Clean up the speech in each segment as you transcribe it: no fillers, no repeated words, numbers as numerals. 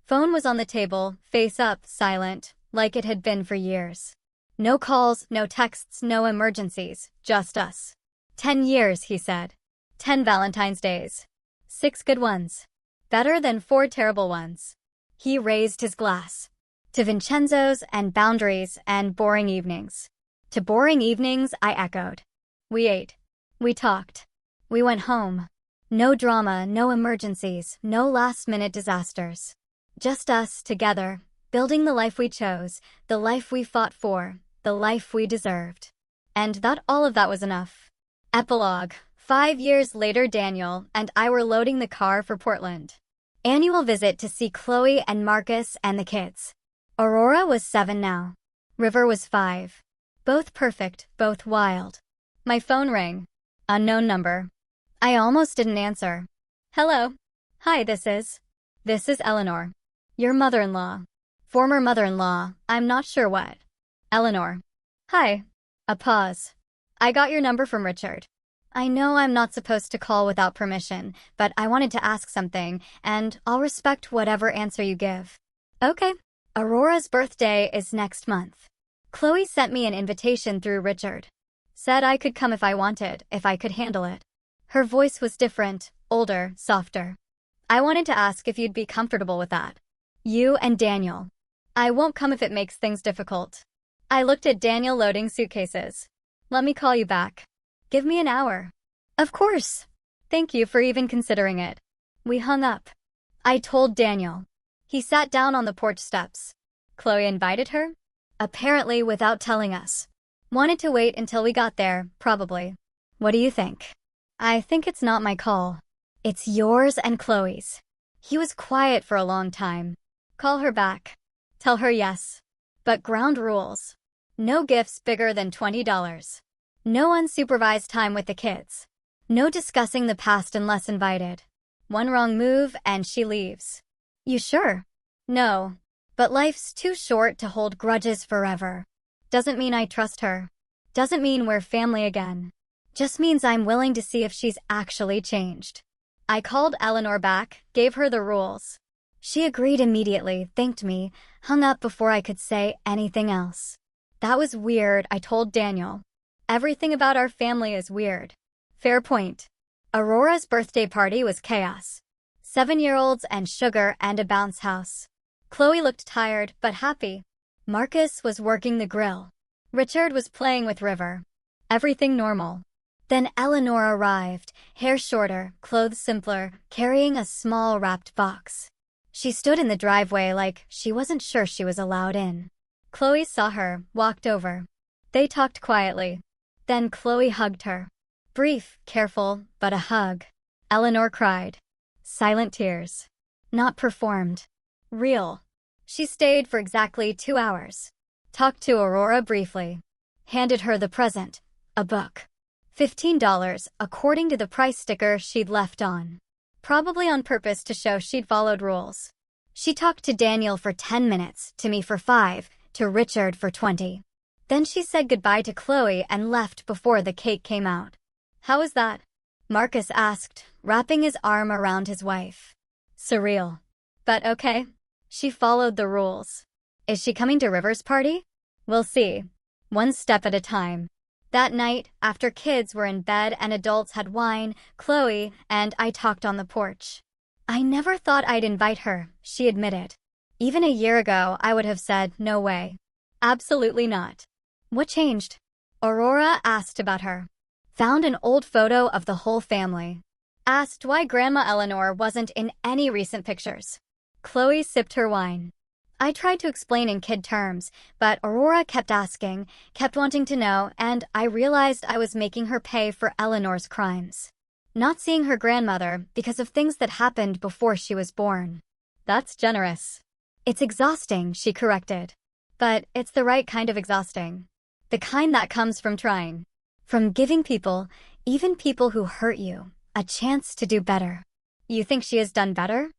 Phone was on the table, face up, silent, like it had been for years. No calls, no texts, no emergencies, just us. 10 years, he said. 10 Valentine's days. 6 good ones. Better than 4 terrible ones. He raised his glass. To Vincenzo's and boundaries and boring evenings. To boring evenings, I echoed. We ate. We talked. We went home. No drama, no emergencies, no last-minute disasters. Just us, together, building the life we chose, the life we fought for, the life we deserved. And all of that was enough. Epilogue. 5 years later, Daniel and I were loading the car for Portland. Annual visit to see Chloe and Marcus and the kids. Aurora was 7 now. River was 5. Both perfect, both wild. My phone rang. Unknown number. I almost didn't answer. Hello. Hi, this is Eleanor. Your mother-in-law. Former mother-in-law, I'm not sure what. Eleanor. Hi. A pause. I got your number from Richard. I know I'm not supposed to call without permission, but I wanted to ask something, and I'll respect whatever answer you give. Okay. Aurora's birthday is next month. Chloe sent me an invitation through Richard. Said I could come if I wanted, if I could handle it. Her voice was different, older, softer. I wanted to ask if you'd be comfortable with that. You and Daniel. I won't come if it makes things difficult. I looked at Daniel loading suitcases. Let me call you back. Give me an hour. Of course. Thank you for even considering it. We hung up. I told Daniel. He sat down on the porch steps. Chloe invited her? Apparently without telling us. Wanted to wait until we got there, probably. What do you think? I think it's not my call. It's yours and Chloe's. He was quiet for a long time. Call her back. Tell her yes. But ground rules. No gifts bigger than $20. No unsupervised time with the kids. No discussing the past unless invited. One wrong move and she leaves. You sure? No. But life's too short to hold grudges forever. Doesn't mean I trust her. Doesn't mean we're family again. Just means I'm willing to see if she's actually changed. I called Eleanor back, gave her the rules. She agreed immediately, thanked me, hung up before I could say anything else. That was weird, I told Daniel. Everything about our family is weird. Fair point. Aurora's birthday party was chaos. 7-year-olds and sugar and a bounce house. Chloe looked tired but happy. Marcus was working the grill. Richard was playing with River. Everything normal. Then Eleanor arrived, hair shorter, clothes simpler, carrying a small wrapped box. She stood in the driveway like she wasn't sure she was allowed in. Chloe saw her, walked over. They talked quietly. Then Chloe hugged her. Brief, careful, but a hug. Eleanor cried. Silent tears. Not performed. Real. She stayed for exactly 2 hours. Talked to Aurora briefly. Handed her the present, a book. $15, according to the price sticker she'd left on. Probably on purpose to show she'd followed rules. She talked to Daniel for 10 minutes, to me for 5, to Richard for 20. Then she said goodbye to Chloe and left before the cake came out. How was that? Marcus asked, wrapping his arm around his wife. Surreal. But okay. She followed the rules. Is she coming to River's party? We'll see. One step at a time. That night, after kids were in bed and adults had wine, Chloe and I talked on the porch. I never thought I'd invite her, she admitted. Even a year ago, I would have said, no way. Absolutely not. What changed? Aurora asked about her. Found an old photo of the whole family. Asked why Grandma Eleanor wasn't in any recent pictures. Chloe sipped her wine. I tried to explain in kid terms, but Aurora kept asking, kept wanting to know, and I realized I was making her pay for Eleanor's crimes. Not seeing her grandmother because of things that happened before she was born. That's generous. It's exhausting, she corrected. But it's the right kind of exhausting. The kind that comes from trying. From giving people, even people who hurt you, a chance to do better. You think she has done better?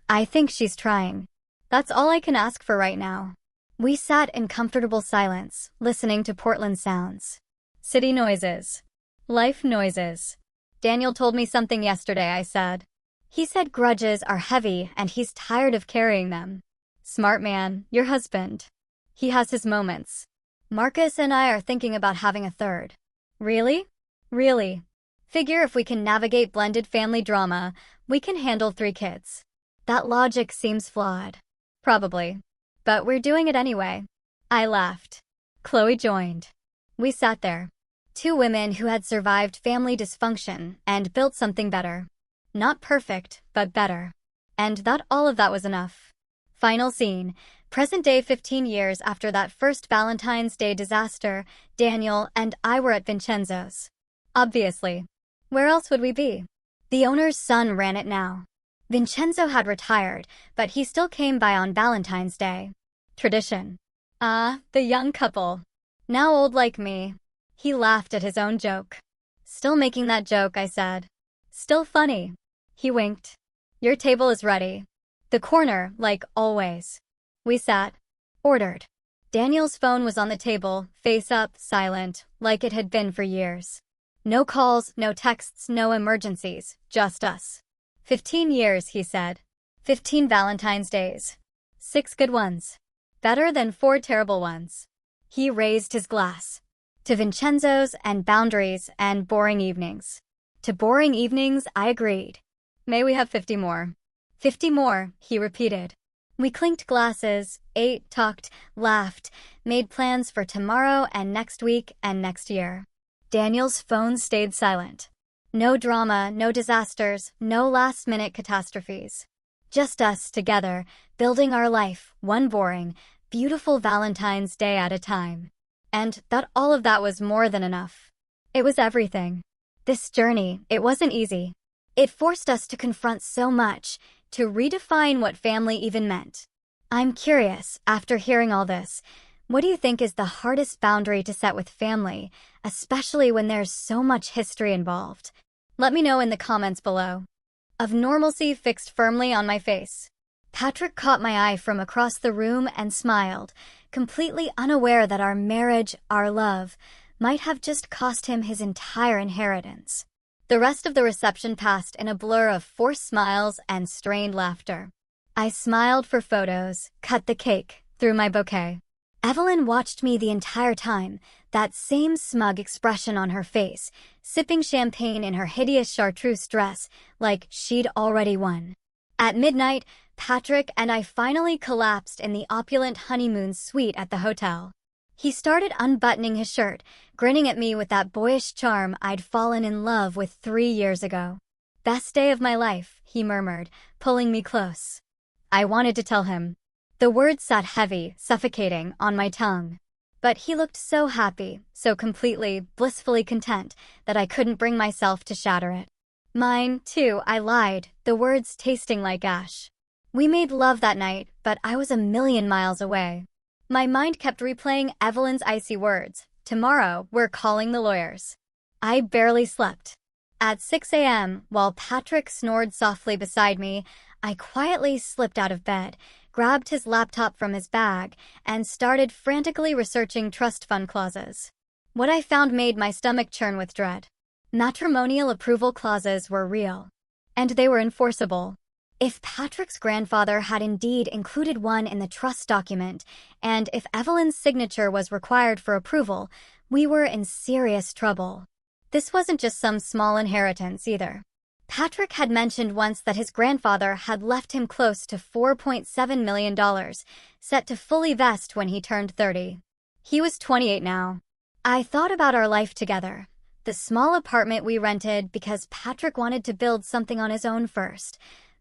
I think she's trying. That's all I can ask for right now. We sat in comfortable silence, listening to Portland sounds. City noises. Life noises. Daniel told me something yesterday, I said. He said grudges are heavy and he's tired of carrying them. Smart man, your husband. He has his moments. Marcus and I are thinking about having a third. Really? Really. Figure if we can navigate blended family drama, we can handle 3 kids. That logic seems flawed. Probably. But we're doing it anyway. I laughed. Chloe joined. We sat there. 2 women who had survived family dysfunction and built something better. Not perfect, but better. And all of that was enough. Final scene. Present day 15 years after that first Valentine's Day disaster, Daniel and I were at Vincenzo's. Obviously. Where else would we be? The owner's son ran it now. Vincenzo had retired, but he still came by on Valentine's Day. Tradition. The young couple. Now old like me. He laughed at his own joke. Still making that joke, I said. Still funny. He winked. Your table is ready. The corner, like always. We sat. Ordered. Daniel's phone was on the table, face up, silent, like it had been for years. No calls, no texts, no emergencies, just us. 15 years, he said. 15 Valentine's Days. 6 good ones. Better than 4 terrible ones. He raised his glass. To Vincenzo's and boundaries and boring evenings. To boring evenings, I agreed. May we have 50 more. 50 more, he repeated. We clinked glasses, ate, talked, laughed, made plans for tomorrow and next week and next year. Daniel's phone stayed silent. No drama, no disasters, no last-minute catastrophes. Just us together, building our life, one boring, beautiful Valentine's Day at a time. And all of that was more than enough. It was everything. This journey, it wasn't easy. It forced us to confront so much, to redefine what family even meant. I'm curious, after hearing all this, what do you think is the hardest boundary to set with family, especially when there's so much history involved? Let me know in the comments below. Of normalcy fixed firmly on my face. Patrick caught my eye from across the room and smiled, completely unaware that our marriage, our love, might have just cost him his entire inheritance. The rest of the reception passed in a blur of forced smiles and strained laughter. I smiled for photos, cut the cake, threw my bouquet. Evelyn watched me the entire time, that same smug expression on her face, sipping champagne in her hideous chartreuse dress, like she'd already won. At midnight, Patrick and I finally collapsed in the opulent honeymoon suite at the hotel. He started unbuttoning his shirt, grinning at me with that boyish charm I'd fallen in love with 3 years ago. Best day of my life, he murmured, pulling me close. I wanted to tell him. The words sat heavy, suffocating, on my tongue. But he looked so happy, so completely, blissfully content, that I couldn't bring myself to shatter it. Mine, too, I lied, the words tasting like ash. We made love that night, but I was a million miles away. My mind kept replaying Evelyn's icy words. Tomorrow, we're calling the lawyers. I barely slept. At 6 a.m., while Patrick snored softly beside me, I quietly slipped out of bed, grabbed his laptop from his bag, and started frantically researching trust fund clauses. What I found made my stomach churn with dread. Matrimonial approval clauses were real. And they were enforceable. If Patrick's grandfather had indeed included one in the trust document, and if Evelyn's signature was required for approval, we were in serious trouble. This wasn't just some small inheritance either. Patrick had mentioned once that his grandfather had left him close to $4.7 million, set to fully vest when he turned 30. He was 28 now. I thought about our life together. The small apartment we rented because Patrick wanted to build something on his own first.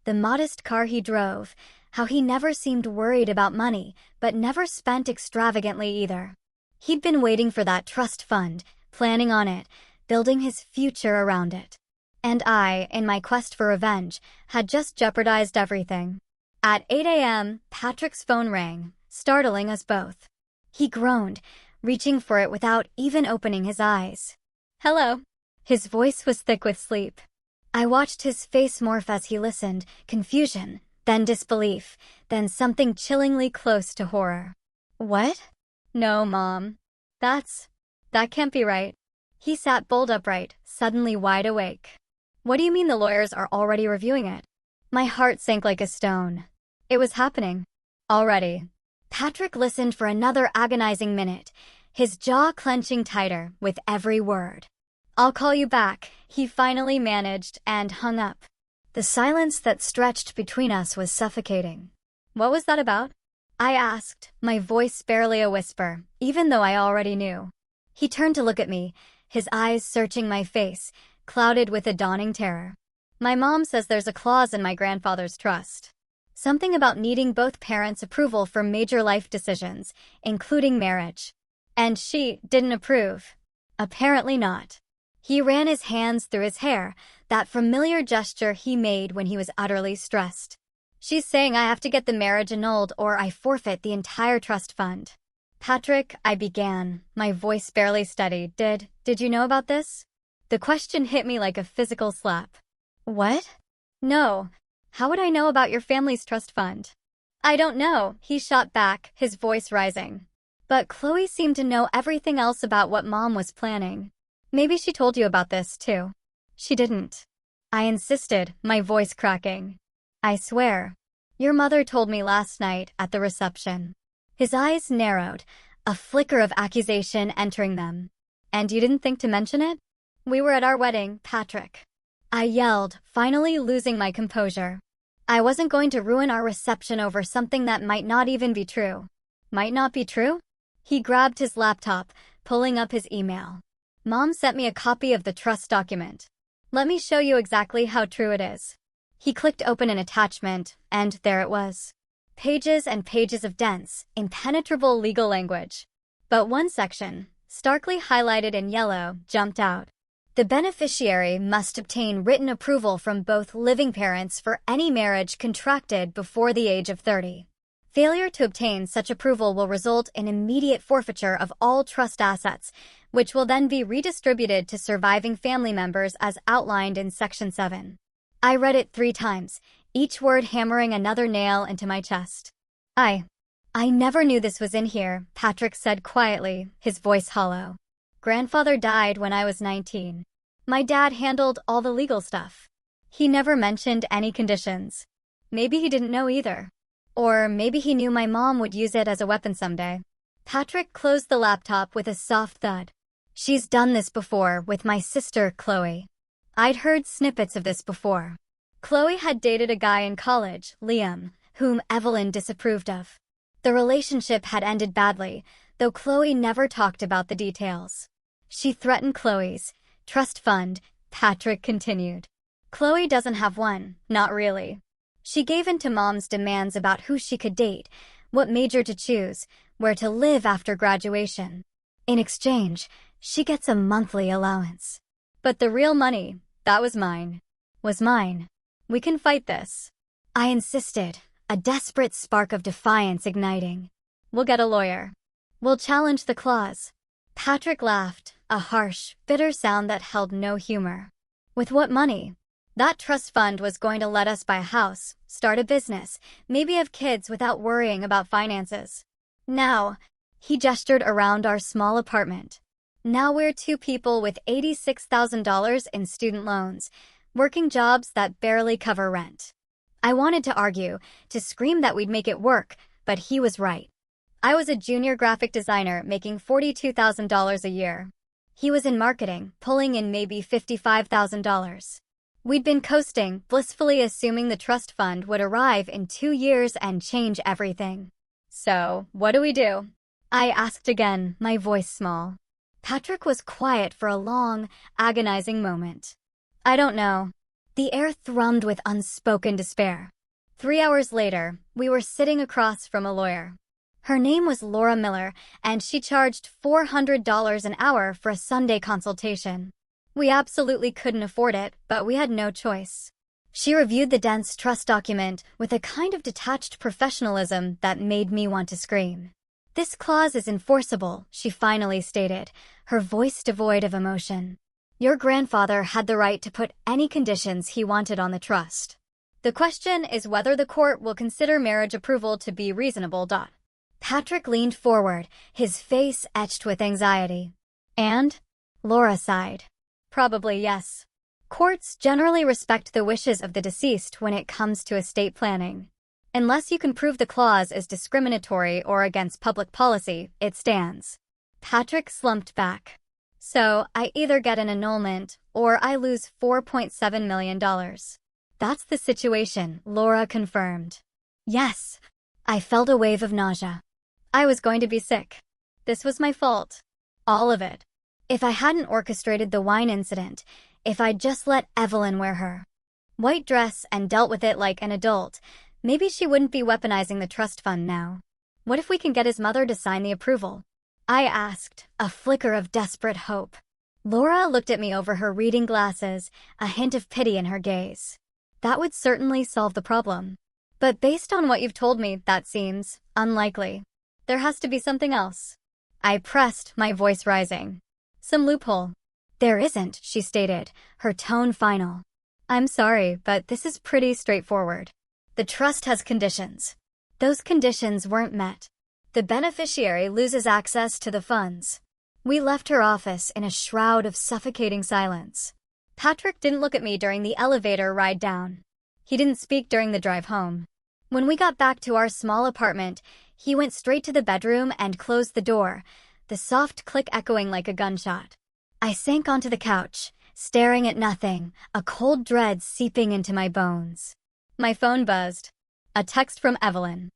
The modest car he drove, how he never seemed worried about money, but never spent extravagantly either. He'd been waiting for that trust fund, planning on it, building his future around it. And I, in my quest for revenge, had just jeopardized everything. At 8 a.m., Patrick's phone rang, startling us both. He groaned, reaching for it without even opening his eyes. Hello. His voice was thick with sleep. I watched his face morph as he listened, confusion, then disbelief, then something chillingly close to horror. What? No, Mom. That can't be right. He sat bolt upright, suddenly wide awake. What do you mean the lawyers are already reviewing it? My heart sank like a stone. It was happening. Already. Patrick listened for another agonizing minute, his jaw clenching tighter with every word. "I'll call you back," he finally managed and hung up. The silence that stretched between us was suffocating. "What was that about?" I asked, my voice barely a whisper, even though I already knew. He turned to look at me, his eyes searching my face, clouded with a dawning terror. "My mom says there's a clause in my grandfather's trust. Something about needing both parents' approval for major life decisions, including marriage. And she didn't approve." "Apparently not." He ran his hands through his hair, that familiar gesture he made when he was utterly stressed. "She's saying I have to get the marriage annulled or I forfeit the entire trust fund." "Patrick," I began, my voice barely steady, Did you know about this?" The question hit me like a physical slap. "What?" "No. How would I know about your family's trust fund?" "I don't know," he shot back, his voice rising. "But Chloe seemed to know everything else about what Mom was planning. Maybe she told you about this, too." "She didn't." I insisted, my voice cracking. "I swear. Your mother told me last night at the reception." His eyes narrowed, a flicker of accusation entering them. "And you didn't think to mention it?" "We were at our wedding, Patrick." I yelled, finally losing my composure. I wasn't going to ruin our reception over something that might not even be true. "Might not be true?" He grabbed his laptop, pulling up his email. "Mom sent me a copy of the trust document. Let me show you exactly how true it is." He clicked open an attachment, and there it was. Pages and pages of dense, impenetrable legal language. But one section, starkly highlighted in yellow, jumped out. The beneficiary must obtain written approval from both living parents for any marriage contracted before the age of 30. Failure to obtain such approval will result in immediate forfeiture of all trust assets, which will then be redistributed to surviving family members as outlined in Section 7. I read it 3 times, each word hammering another nail into my chest. I never knew this was in here," Patrick said quietly, his voice hollow. "Grandfather died when I was 19. My dad handled all the legal stuff. He never mentioned any conditions. Maybe he didn't know either. Or maybe he knew my mom would use it as a weapon someday." Patrick closed the laptop with a soft thud. "She's done this before with my sister, Chloe." I'd heard snippets of this before. Chloe had dated a guy in college, Liam, whom Evelyn disapproved of. The relationship had ended badly, though Chloe never talked about the details. "She threatened Chloe's trust fund," Patrick continued. "Chloe doesn't have one, not really. She gave in to Mom's demands about who she could date, what major to choose, where to live after graduation. In exchange, she gets a monthly allowance. But the real money, that was mine. Was mine. We can fight this." I insisted, a desperate spark of defiance igniting. "We'll get a lawyer. We'll challenge the clause." Patrick laughed, a harsh, bitter sound that held no humor. "With what money? That trust fund was going to let us buy a house, start a business, maybe have kids without worrying about finances. Now," he gestured around our small apartment, "now we're 2 people with $86,000 in student loans, working jobs that barely cover rent." I wanted to argue, to scream that we'd make it work, but he was right. I was a junior graphic designer making $42,000 a year. He was in marketing, pulling in maybe $55,000. We'd been coasting, blissfully assuming the trust fund would arrive in 2 years and change everything. "So, what do we do?" I asked again, my voice small. Patrick was quiet for a long, agonizing moment. "I don't know." The air thrummed with unspoken despair. 3 hours later, we were sitting across from a lawyer. Her name was Laura Miller, and she charged $400 an hour for a Sunday consultation. We absolutely couldn't afford it, but we had no choice. She reviewed the dense trust document with a kind of detached professionalism that made me want to scream. "This clause is enforceable," she finally stated, her voice devoid of emotion. "Your grandfather had the right to put any conditions he wanted on the trust. The question is whether the court will consider marriage approval to be reasonable. Patrick leaned forward, his face etched with anxiety. "And?" Laura sighed. "Probably yes." Courts generally respect the wishes of the deceased when it comes to estate planning. Unless you can prove the clause is discriminatory or against public policy, it stands. Patrick slumped back. So, I either get an annulment, or I lose $4.7 million. That's the situation, Laura confirmed. Yes. I felt a wave of nausea. I was going to be sick. This was my fault. All of it. If I hadn't orchestrated the wine incident, if I'd just let Evelyn wear her white dress and dealt with it like an adult, maybe she wouldn't be weaponizing the trust fund now. What if we can get his mother to sign the approval? I asked, a flicker of desperate hope. Laura looked at me over her reading glasses, a hint of pity in her gaze. That would certainly solve the problem. But based on what you've told me, that seems unlikely. There has to be something else. I pressed, my voice rising. Some loophole. There isn't, she stated, her tone final. I'm sorry, but this is pretty straightforward. The trust has conditions. Those conditions weren't met. The beneficiary loses access to the funds. We left her office in a shroud of suffocating silence. Patrick didn't look at me during the elevator ride down. He didn't speak during the drive home. When we got back to our small apartment, he went straight to the bedroom and closed the door, the soft click echoing like a gunshot. I sank onto the couch, staring at nothing, a cold dread seeping into my bones. My phone buzzed. A text from Evelyn.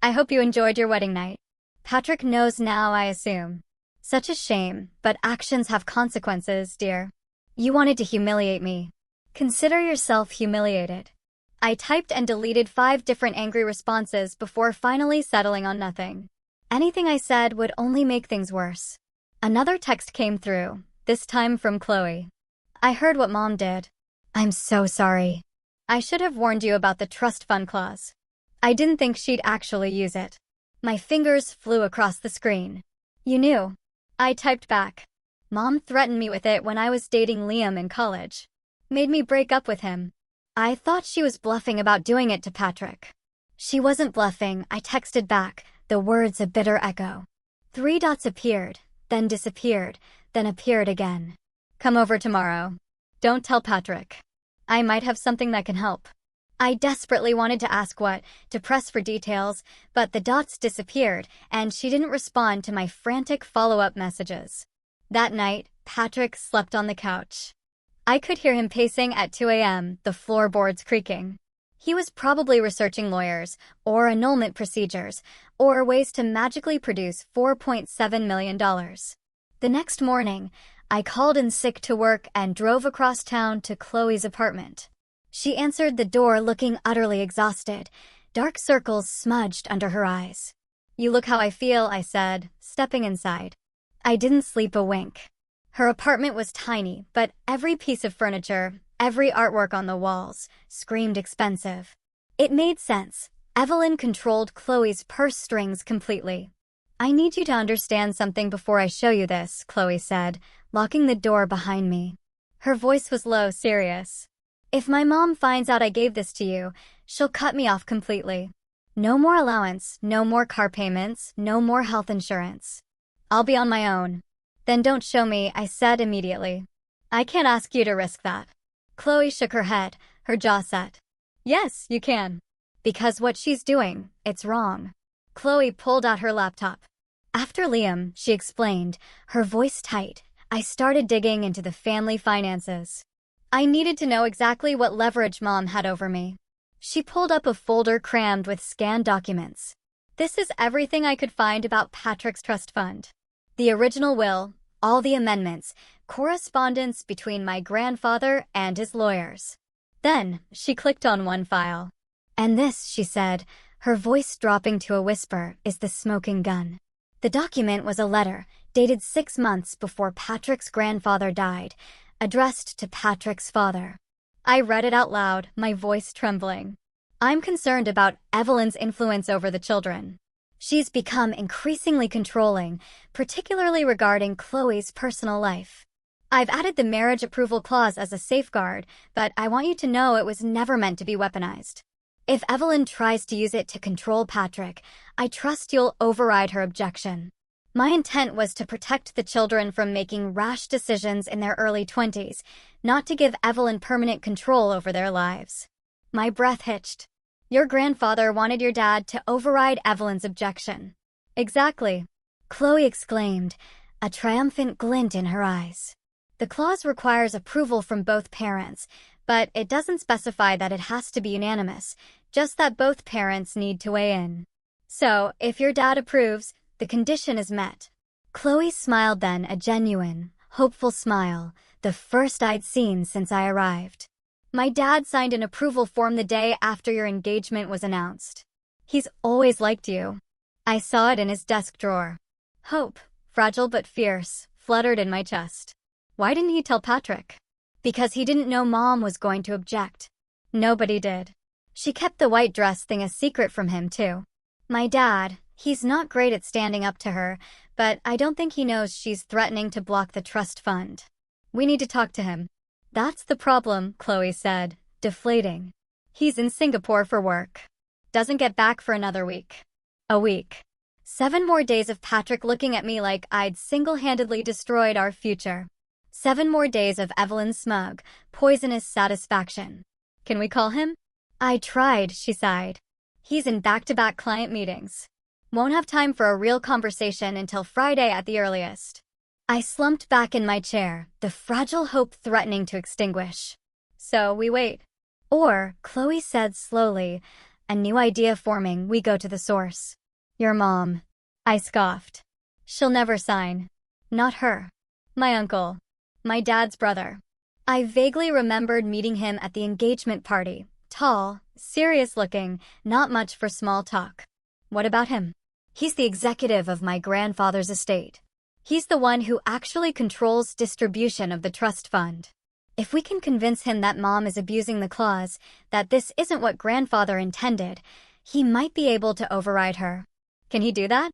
I hope you enjoyed your wedding night. Patrick knows now, I assume. Such a shame, but actions have consequences, dear. You wanted to humiliate me. Consider yourself humiliated. I typed and deleted 5 different angry responses before finally settling on nothing. Anything I said would only make things worse. Another text came through, this time from Chloe. I heard what Mom did. I'm so sorry. I should have warned you about the trust fund clause. I didn't think she'd actually use it. My fingers flew across the screen. You knew. I typed back. Mom threatened me with it when I was dating Liam in college. Made me break up with him. I thought she was bluffing about doing it to Patrick. She wasn't bluffing, I texted back, the words a bitter echo. 3 dots appeared, then disappeared, then appeared again. Come over tomorrow. Don't tell Patrick. I might have something that can help. I desperately wanted to ask what, to press for details, but the dots disappeared, and she didn't respond to my frantic follow-up messages. That night, Patrick slept on the couch. I could hear him pacing at 2 a.m., the floorboards creaking. He was probably researching lawyers, or annulment procedures, or ways to magically produce $4.7 million. The next morning, I called in sick to work and drove across town to Chloe's apartment. She answered the door looking utterly exhausted, dark circles smudged under her eyes. You look how I feel, I said, stepping inside. I didn't sleep a wink. Her apartment was tiny, but every piece of furniture, every artwork on the walls, screamed expensive. It made sense. Evelyn controlled Chloe's purse strings completely. I need you to understand something before I show you this, Chloe said, locking the door behind me. Her voice was low, serious. If my mom finds out I gave this to you, she'll cut me off completely. No more allowance, no more car payments, no more health insurance. I'll be on my own. Then don't show me, I said immediately. I can't ask you to risk that. Chloe shook her head, her jaw set. Yes, you can. Because what she's doing, it's wrong. Chloe pulled out her laptop. After Liam, she explained, her voice tight, I started digging into the family finances. I needed to know exactly what leverage Mom had over me. She pulled up a folder crammed with scanned documents. This is everything I could find about Patrick's trust fund. The original will, all the amendments, correspondence between my grandfather and his lawyers. Then, she clicked on one file. And this, she said, her voice dropping to a whisper, is the smoking gun. The document was a letter, dated 6 months before Patrick's grandfather died, addressed to Patrick's father. I read it out loud, my voice trembling. I'm concerned about Evelyn's influence over the children. She's become increasingly controlling, particularly regarding Chloe's personal life. I've added the marriage approval clause as a safeguard, but I want you to know it was never meant to be weaponized. If Evelyn tries to use it to control Patrick, I trust you'll override her objection. My intent was to protect the children from making rash decisions in their early 20s, not to give Evelyn permanent control over their lives. My breath hitched. Your grandfather wanted your dad to override Evelyn's objection. Exactly, Chloe exclaimed, a triumphant glint in her eyes. The clause requires approval from both parents, but it doesn't specify that it has to be unanimous, just that both parents need to weigh in. So, if your dad approves, the condition is met. Chloe smiled then, a genuine, hopeful smile, the first I'd seen since I arrived. My dad signed an approval form the day after your engagement was announced. He's always liked you. I saw it in his desk drawer. Hope, fragile but fierce, fluttered in my chest. Why didn't he tell Patrick? Because he didn't know Mom was going to object. Nobody did. She kept the white dress thing a secret from him, too. My dad, he's not great at standing up to her, but I don't think he knows she's threatening to block the trust fund. We need to talk to him. That's the problem, Chloe said, deflating. He's in Singapore for work. Doesn't get back for another week. A week. 7 more days of Patrick looking at me like I'd single-handedly destroyed our future. 7 more days of Evelyn's smug, poisonous satisfaction. Can we call him? I tried, she sighed. He's in back-to-back client meetings. Won't have time for a real conversation until Friday at the earliest. I slumped back in my chair, the fragile hope threatening to extinguish. So we wait. Or, Chloe said slowly, a new idea forming, we go to the source. Your mom. I scoffed. She'll never sign. Not her. My uncle. My dad's brother. I vaguely remembered meeting him at the engagement party. Tall, serious-looking, not much for small talk. What about him? He's the executive of my grandfather's estate. He's the one who actually controls distribution of the trust fund. If we can convince him that Mom is abusing the clause, that this isn't what grandfather intended, he might be able to override her. Can he do that?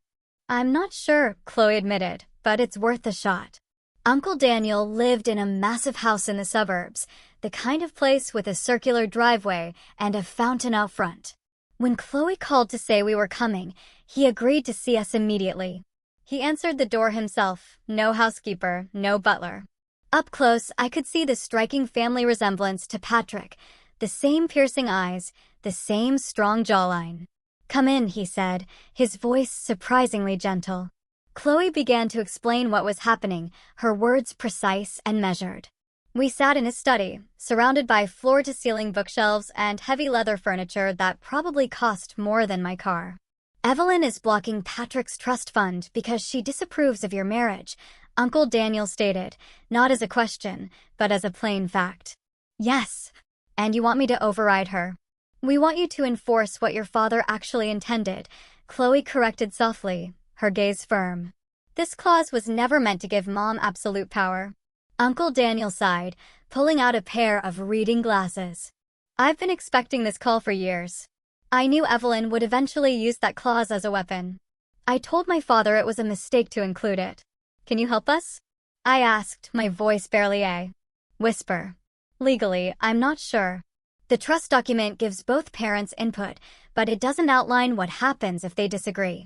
I'm not sure, Chloe admitted, but it's worth a shot. Uncle Daniel lived in a massive house in the suburbs, the kind of place with a circular driveway and a fountain out front. When Chloe called to say we were coming, he agreed to see us immediately. He answered the door himself, no housekeeper, no butler. Up close, I could see the striking family resemblance to Patrick, the same piercing eyes, the same strong jawline. Come in, he said, his voice surprisingly gentle. Chloe began to explain what was happening, her words precise and measured. We sat in his study, surrounded by floor-to-ceiling bookshelves and heavy leather furniture that probably cost more than my car. Evelyn is blocking Patrick's trust fund because she disapproves of your marriage, Uncle Daniel stated, not as a question, but as a plain fact. Yes. And you want me to override her? We want you to enforce what your father actually intended, Chloe corrected softly, her gaze firm. This clause was never meant to give Mom absolute power. Uncle Daniel sighed, pulling out a pair of reading glasses. I've been expecting this call for years. I knew Evelyn would eventually use that clause as a weapon. I told my father it was a mistake to include it. Can you help us? I asked, my voice barely a whisper. Legally, I'm not sure. The trust document gives both parents input, but it doesn't outline what happens if they disagree.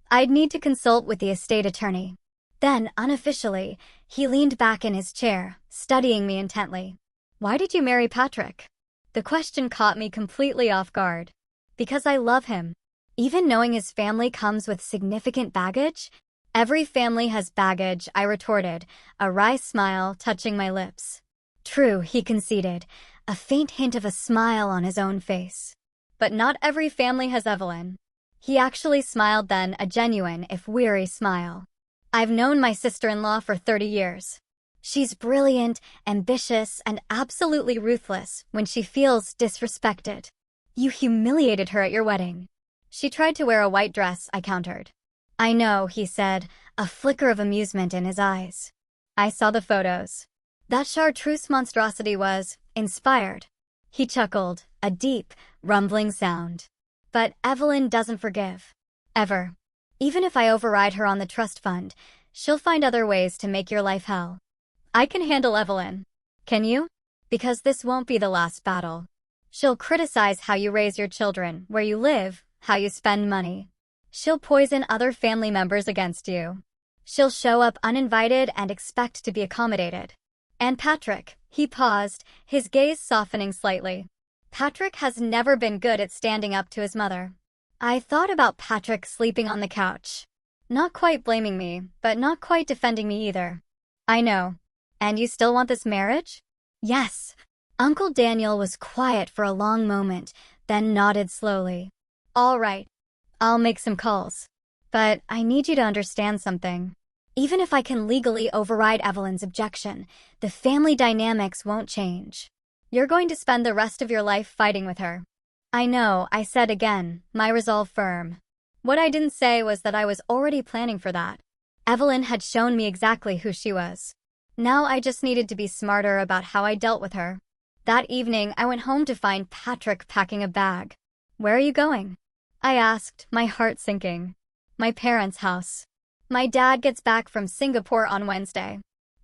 I'd need to consult with the estate attorney. Then, unofficially, he leaned back in his chair, studying me intently. Why did you marry Patrick? The question caught me completely off guard. Because I love him. Even knowing his family comes with significant baggage? Every family has baggage, I retorted, a wry smile touching my lips. True, he conceded, a faint hint of a smile on his own face. But not every family has Evelyn. He actually smiled then, a genuine, if weary, smile. I've known my sister-in-law for 30 years. She's brilliant, ambitious, and absolutely ruthless when she feels disrespected. You humiliated her at your wedding. She tried to wear a white dress, I countered. I know, he said, a flicker of amusement in his eyes. I saw the photos. That chartreuse monstrosity was inspired. He chuckled, a deep, rumbling sound. But Evelyn doesn't forgive. Ever. Even if I override her on the trust fund, she'll find other ways to make your life hell. I can handle Evelyn. Can you? Because this won't be the last battle. She'll criticize how you raise your children, where you live, how you spend money. She'll poison other family members against you. She'll show up uninvited and expect to be accommodated. And Patrick, he paused, his gaze softening slightly. Patrick has never been good at standing up to his mother. I thought about Patrick sleeping on the couch. Not quite blaming me, but not quite defending me either. I know. And you still want this marriage? Yes. Uncle Daniel was quiet for a long moment, then nodded slowly. All right. I'll make some calls. But I need you to understand something. Even if I can legally override Evelyn's objection, the family dynamics won't change. You're going to spend the rest of your life fighting with her. I know, I said again, my resolve firm. What I didn't say was that I was already planning for that. Evelyn had shown me exactly who she was. Now I just needed to be smarter about how I dealt with her. That evening, I went home to find Patrick packing a bag. Where are you going? I asked, my heart sinking. My parents' house. My dad gets back from Singapore on Wednesday.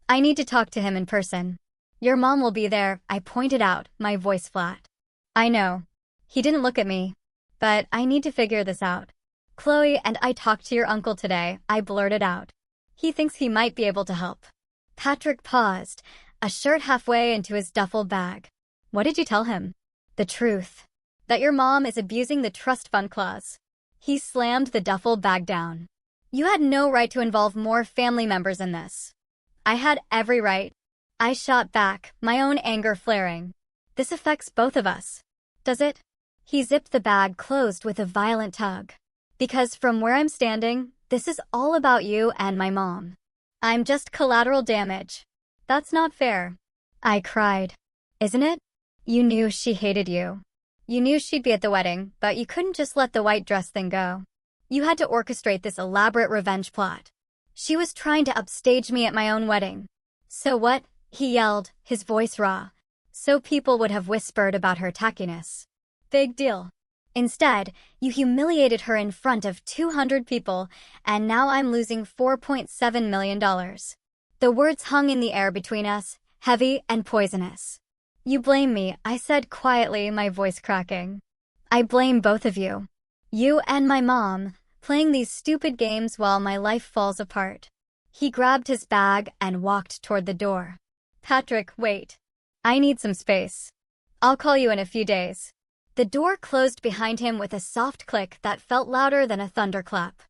I need to talk to him in person. Your mom will be there, I pointed out, my voice flat. I know. He didn't look at me. But I need to figure this out. Chloe and I talked to your uncle today, I blurted out. He thinks he might be able to help. Patrick paused, a shirt halfway into his duffel bag. What did you tell him? The truth. That your mom is abusing the trust fund clause. He slammed the duffel bag down. You had no right to involve more family members in this. I had every right. I shot back, my own anger flaring. This affects both of us. Does it? He zipped the bag closed with a violent tug. Because from where I'm standing, this is all about you and my mom. I'm just collateral damage. That's not fair. I cried. Isn't it? You knew she hated you. You knew she'd be at the wedding, but you couldn't just let the white dress thing go. You had to orchestrate this elaborate revenge plot. She was trying to upstage me at my own wedding. So what? He yelled, his voice raw. So people would have whispered about her tackiness. Big deal. Instead, you humiliated her in front of 200 people, and now I'm losing $4.7 million. The words hung in the air between us, heavy and poisonous. You blame me, I said quietly, my voice cracking. I blame both of you. You and my mom, playing these stupid games while my life falls apart. He grabbed his bag and walked toward the door. Patrick, wait. I need some space. I'll call you in a few days. The door closed behind him with a soft click that felt louder than a thunderclap.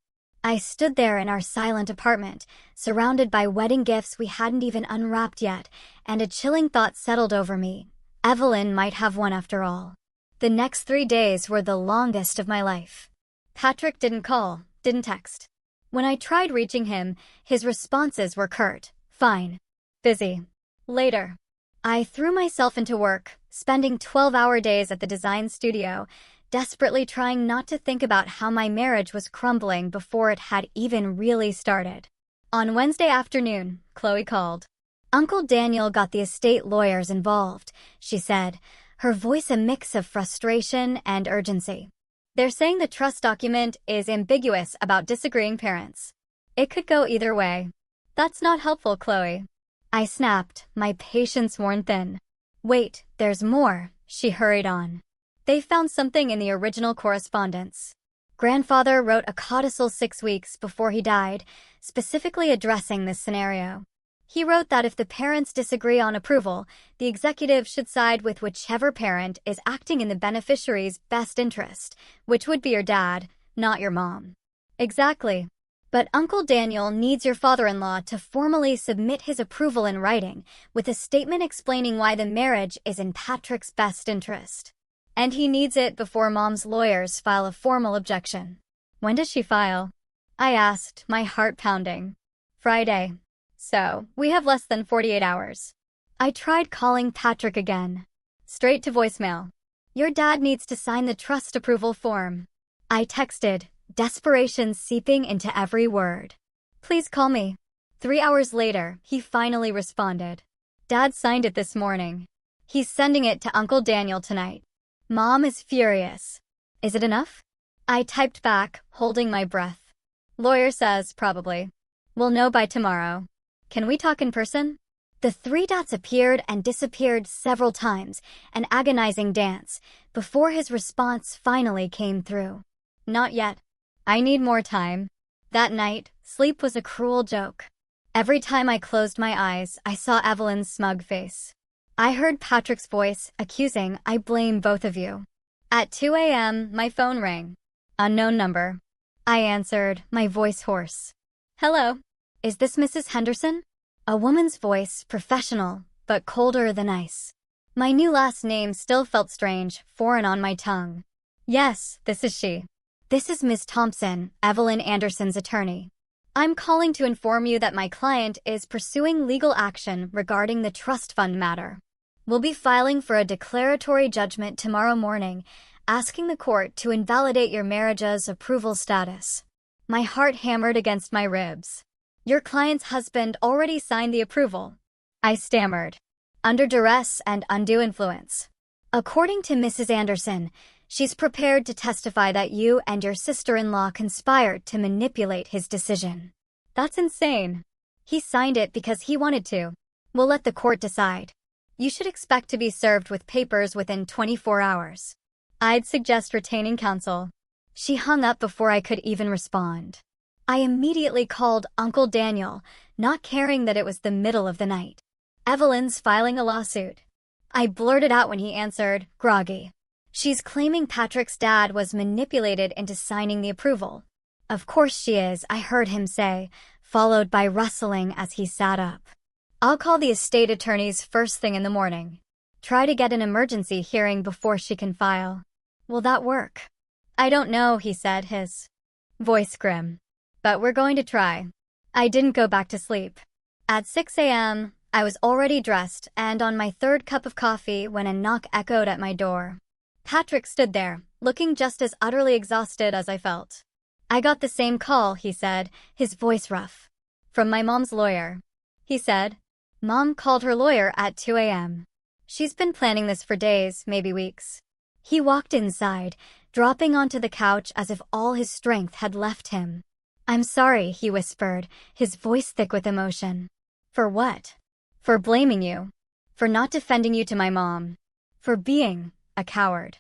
I stood there in our silent apartment, surrounded by wedding gifts we hadn't even unwrapped yet, and a chilling thought settled over me. Evelyn might have one after all. The next 3 days were the longest of my life. Patrick didn't call, didn't text. When I tried reaching him, his responses were curt. Fine. Busy. Later. I threw myself into work, spending 12-hour days at the design studio, desperately trying not to think about how my marriage was crumbling before it had even really started. On Wednesday afternoon, Chloe called. Uncle Daniel got the estate lawyers involved, she said, her voice a mix of frustration and urgency. They're saying the trust document is ambiguous about disagreeing parents. It could go either way. That's not helpful, Chloe. I snapped, my patience worn thin. Wait, there's more, she hurried on. They found something in the original correspondence. Grandfather wrote a codicil 6 weeks before he died, specifically addressing this scenario. He wrote that if the parents disagree on approval, the executive should side with whichever parent is acting in the beneficiary's best interest, which would be your dad, not your mom. Exactly. But Uncle Daniel needs your father-in-law to formally submit his approval in writing, with a statement explaining why the marriage is in Patrick's best interest. And he needs it before Mom's lawyers file a formal objection. When does she file? I asked, my heart pounding. Friday. So, we have less than 48 hours. I tried calling Patrick again. Straight to voicemail. Your dad needs to sign the trust approval form. I texted, desperation seeping into every word. Please call me. 3 hours later, he finally responded. Dad signed it this morning. He's sending it to Uncle Daniel tonight. Mom is furious. Is it enough? I typed back, holding my breath. Lawyer says, probably. We'll know by tomorrow. Can we talk in person? The 3 dots appeared and disappeared several times, an agonizing dance, before his response finally came through. Not yet. I need more time. That night, Sleep was a cruel joke. Every time I closed my eyes, I saw Evelyn's smug face. I heard Patrick's voice, accusing, "I blame both of you." At 2 a.m., my phone rang. Unknown number. I answered, my voice hoarse. "Hello. Is this Mrs. Henderson?" A woman's voice, professional, but colder than ice. My new last name still felt strange, foreign on my tongue. "Yes, this is she. This is Ms. Thompson, Evelyn Anderson's attorney. I'm calling to inform you that my client is pursuing legal action regarding the trust fund matter. We'll be filing for a declaratory judgment tomorrow morning, asking the court to invalidate your marriage's approval status." My heart hammered against my ribs. "Your client's husband already signed the approval," I stammered, "under duress and undue influence. According to Mrs. Anderson, she's prepared to testify that you and your sister-in-law conspired to manipulate his decision." "That's insane. He signed it because he wanted to. We'll let the court decide. You should expect to be served with papers within 24 hours. I'd suggest retaining counsel." She hung up before I could even respond. I immediately called Uncle Daniel, not caring that it was the middle of the night. "Evelyn's filing a lawsuit," I blurted out when he answered, groggy. "She's claiming Patrick's dad was manipulated into signing the approval." "Of course she is," I heard him say, followed by rustling as he sat up. "I'll call the estate attorneys first thing in the morning. Try to get an emergency hearing before she can file." "Will that work?" "I don't know," he said, his voice grim. "But we're going to try." I didn't go back to sleep. At 6 a.m., I was already dressed and on my third cup of coffee when a knock echoed at my door. Patrick stood there, looking just as utterly exhausted as I felt. "I got the same call," he said, his voice rough. "From my mom's lawyer," he said. Mom called her lawyer at 2 a.m. She's been planning this for days, maybe weeks. He walked inside, dropping onto the couch as if all his strength had left him. "I'm sorry," he whispered, his voice thick with emotion. "For what?" "For blaming you. For not defending you to my mom. For being a coward."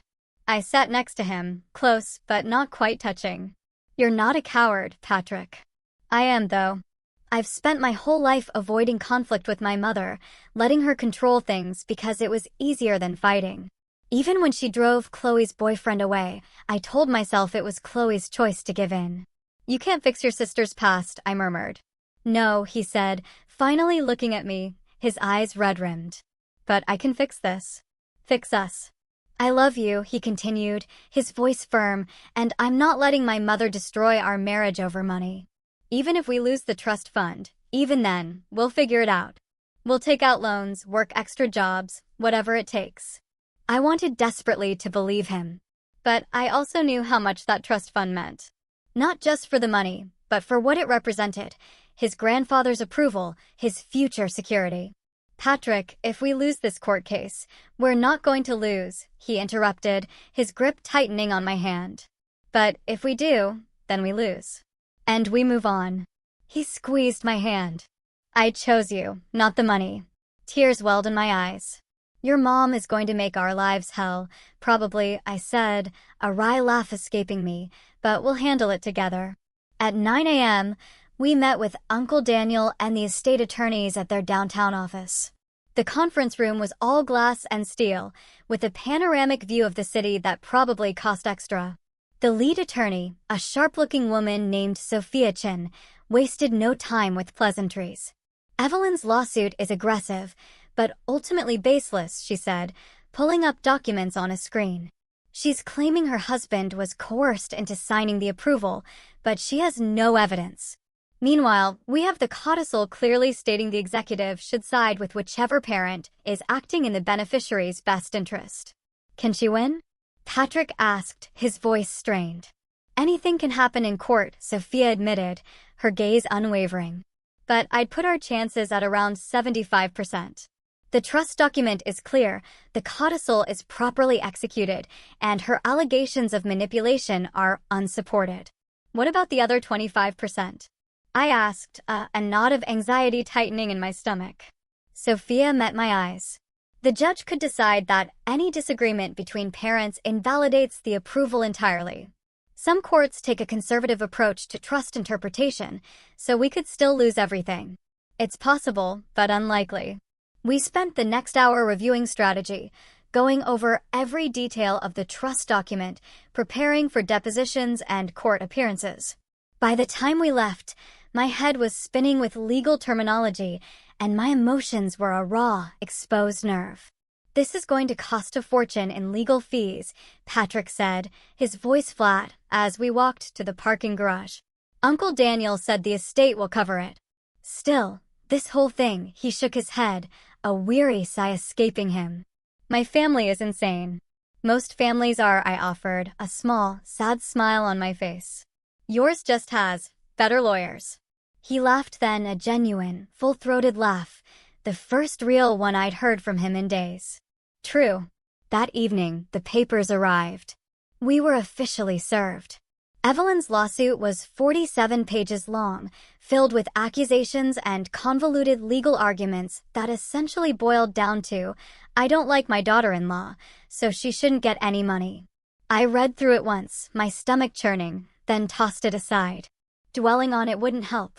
I sat next to him, close but not quite touching. "You're not a coward, Patrick." "I am, though. I've spent my whole life avoiding conflict with my mother, letting her control things because it was easier than fighting. Even when she drove Chloe's boyfriend away, I told myself it was Chloe's choice to give in." "You can't fix your sister's past," I murmured. "No," he said, finally looking at me, his eyes red-rimmed. "But I can fix this. Fix us. I love you," he continued, his voice firm, "and I'm not letting my mother destroy our marriage over money. Even if we lose the trust fund, even then, we'll figure it out. We'll take out loans, work extra jobs, whatever it takes." I wanted desperately to believe him. But I also knew how much that trust fund meant. Not just for the money, but for what it represented. His grandfather's approval, his future security. "Patrick, if we lose this court case, we're not going to lose," he interrupted, his grip tightening on my hand. "But if we do, then we lose. And we move on." He squeezed my hand. "I chose you, not the money." Tears welled in my eyes. "Your mom is going to make our lives hell, probably," I said, a wry laugh escaping me, "but we'll handle it together." At 9 a.m., we met with Uncle Daniel and the estate attorneys at their downtown office. The conference room was all glass and steel, with a panoramic view of the city that probably cost extra. The lead attorney, a sharp-looking woman named Sophia Chin, wasted no time with pleasantries. "Evelyn's lawsuit is aggressive, but ultimately baseless," she said, pulling up documents on a screen. "She's claiming her husband was coerced into signing the approval, but she has no evidence. Meanwhile, we have the codicil clearly stating the executive should side with whichever parent is acting in the beneficiary's best interest." "Can she win?" Patrick asked, his voice strained. "Anything can happen in court," Sophia admitted, her gaze unwavering. "But I'd put our chances at around 75%. The trust document is clear, the codicil is properly executed, and her allegations of manipulation are unsupported." "What about the other 25%? I asked, a knot of anxiety tightening in my stomach. Sophia met my eyes. "The judge could decide that any disagreement between parents invalidates the approval entirely. Some courts take a conservative approach to trust interpretation, so we could still lose everything. It's possible, but unlikely. We spent the next hour reviewing strategy, going over every detail of the trust document, preparing for depositions and court appearances. By the time we left, my head was spinning with legal terminology, and my emotions were a raw, exposed nerve. "This is going to cost a fortune in legal fees," Patrick said, his voice flat, as we walked to the parking garage. "Uncle Daniel said the estate will cover it." "Still, this whole thing," he shook his head, a weary sigh escaping him. "My family is insane." "Most families are," I offered, a small, sad smile on my face. "Yours just has better lawyers." He laughed then, a genuine, full-throated laugh, the first real one I'd heard from him in days. True. That evening, the papers arrived. We were officially served. Evelyn's lawsuit was 47 pages long, filled with accusations and convoluted legal arguments that essentially boiled down to, "I don't like my daughter-in-law, so she shouldn't get any money." I read through it once, my stomach churning, then tossed it aside. Dwelling on it wouldn't help.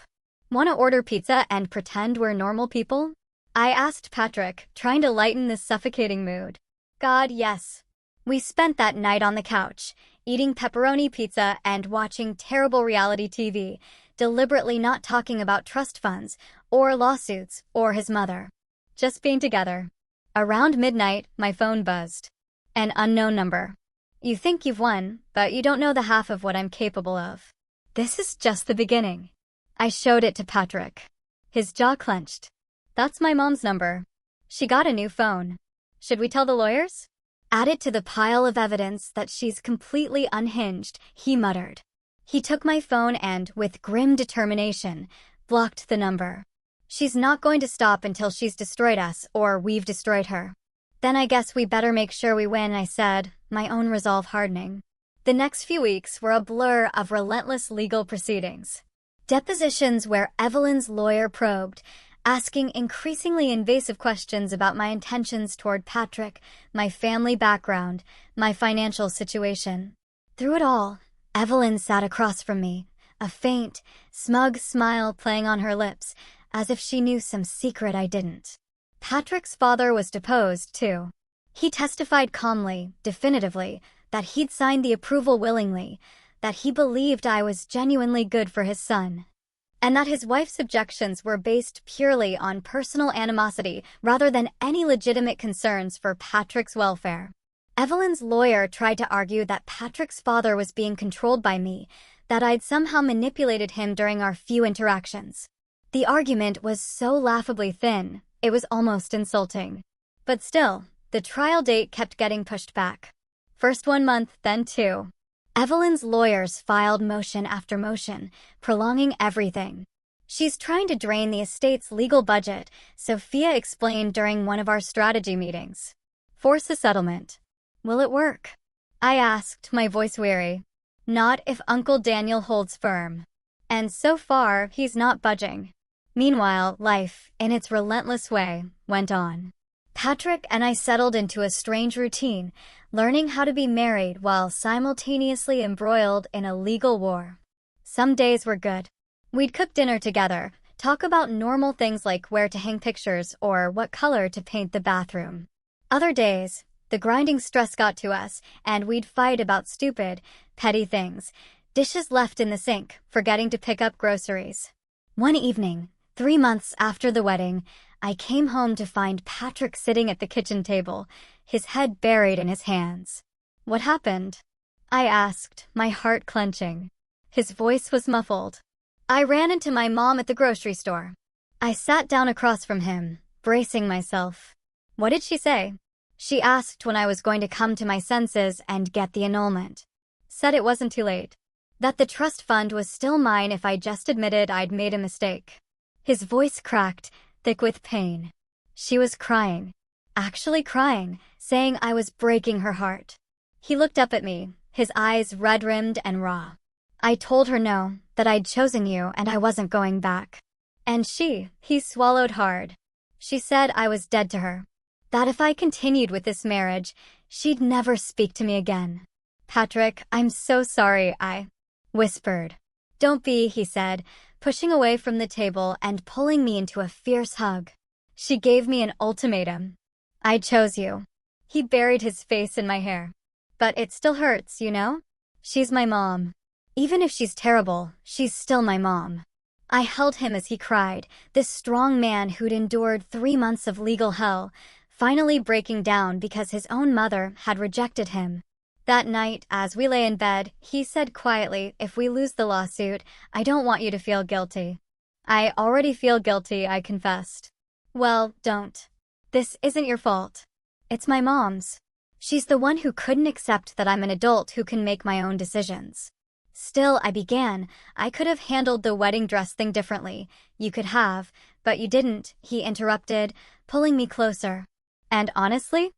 "Want to order pizza and pretend we're normal people?" I asked Patrick, trying to lighten this suffocating mood. "God, yes." We spent that night on the couch, eating pepperoni pizza and watching terrible reality TV, deliberately not talking about trust funds, or lawsuits, or his mother. Just being together. Around midnight, my phone buzzed. An unknown number. "You think you've won, but you don't know the half of what I'm capable of." "This is just the beginning." I showed it to Patrick. His jaw clenched. "That's my mom's number. She got a new phone. Should we tell the lawyers?" "Add it to the pile of evidence that she's completely unhinged," he muttered. He took my phone and, with grim determination, blocked the number. "She's not going to stop until she's destroyed us, or we've destroyed her." "Then I guess we better make sure we win," I said, my own resolve hardening. The next few weeks were a blur of relentless legal proceedings. Depositions where Evelyn's lawyer probed, asking increasingly invasive questions about my intentions toward Patrick, my family background, my financial situation. Through it all, Evelyn sat across from me, a faint, smug smile playing on her lips, as if she knew some secret I didn't. Patrick's father was deposed, too. He testified calmly, definitively, that he'd signed the approval willingly, that he believed I was genuinely good for his son, and that his wife's objections were based purely on personal animosity rather than any legitimate concerns for Patrick's welfare. Evelyn's lawyer tried to argue that Patrick's father was being controlled by me, that I'd somehow manipulated him during our few interactions. The argument was so laughably thin, it was almost insulting. But still, the trial date kept getting pushed back. First 1 month, then 2. Evelyn's lawyers filed motion after motion, prolonging everything. "She's trying to drain the estate's legal budget," Sophia explained during one of our strategy meetings. "Force a settlement." "Will it work?" I asked, my voice weary. "Not if Uncle Daniel holds firm." And so far, he's not budging. Meanwhile, life, in its relentless way, went on. Patrick and I settled into a strange routine, learning how to be married while simultaneously embroiled in a legal war. Some days were good. We'd cook dinner together, talk about normal things like where to hang pictures or what color to paint the bathroom. Other days, the grinding stress got to us, and we'd fight about stupid, petty things, dishes left in the sink, forgetting to pick up groceries. One evening, 3 months after the wedding, I came home to find Patrick sitting at the kitchen table, his head buried in his hands. "What happened?" I asked, my heart clenching. His voice was muffled. "I ran into my mom at the grocery store." I sat down across from him, bracing myself. "What did she say?" "She asked when I was going to come to my senses and get the annulment. Said it wasn't too late. That the trust fund was still mine if I just admitted I'd made a mistake." His voice cracked, thick with pain. She was crying. Actually crying, saying I was breaking her heart. He looked up at me, his eyes red-rimmed and raw. "I told her no, that I'd chosen you and I wasn't going back." And he swallowed hard. "She said I was dead to her. That if I continued with this marriage, she'd never speak to me again." Patrick, I'm so sorry, I whispered. Don't be, he said, pushing away from the table and pulling me into a fierce hug. She gave me an ultimatum. I chose you. He buried his face in my hair. But it still hurts, you know? She's my mom. Even if she's terrible, she's still my mom. I held him as he cried, this strong man who'd endured 3 months of legal hell, finally breaking down because his own mother had rejected him. That night, as we lay in bed, he said quietly, if we lose the lawsuit, I don't want you to feel guilty. I already feel guilty, I confessed. Well, don't. This isn't your fault. It's my mom's. She's the one who couldn't accept that I'm an adult who can make my own decisions. Still, I began. I could have handled the wedding dress thing differently. You could have, but you didn't, he interrupted, pulling me closer. And honestly,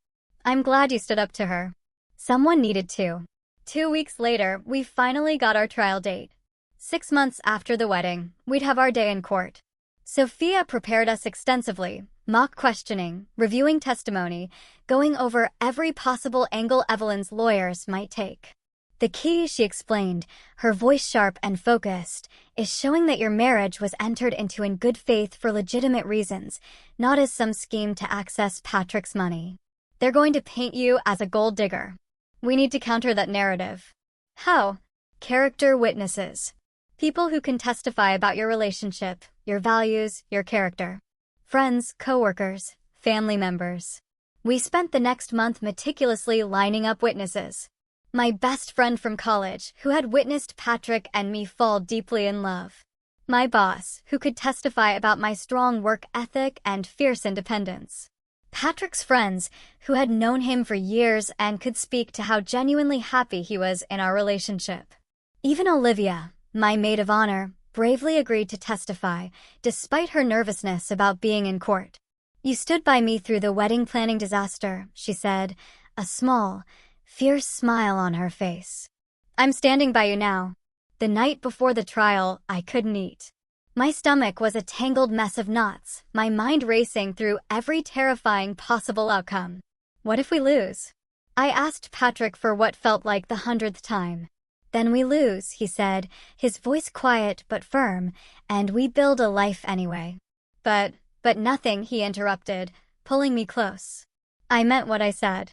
I'm glad you stood up to her. Someone needed to. 2 weeks later, we finally got our trial date. 6 months after the wedding, we'd have our day in court. Sophia prepared us extensively, mock questioning, reviewing testimony, going over every possible angle Evelyn's lawyers might take. The key, she explained, her voice sharp and focused, is showing that your marriage was entered into in good faith for legitimate reasons, not as some scheme to access Patrick's money. They're going to paint you as a gold digger. We need to counter that narrative. How? Character witnesses. People who can testify about your relationship, your values, your character. Friends, coworkers, family members. We spent the next month meticulously lining up witnesses. My best friend from college, who had witnessed Patrick and me fall deeply in love. My boss, who could testify about my strong work ethic and fierce independence. Patrick's friends, who had known him for years and could speak to how genuinely happy he was in our relationship. Even Olivia, my maid of honor, bravely agreed to testify, despite her nervousness about being in court. You stood by me through the wedding planning disaster, she said, a small, fierce smile on her face. I'm standing by you now. The night before the trial, I couldn't eat. My stomach was a tangled mess of knots, my mind racing through every terrifying possible outcome. What if we lose? I asked Patrick for what felt like the 100th time. Then we lose, he said, his voice quiet but firm, and we build a life anyway. But nothing, he interrupted, pulling me close. I meant what I said.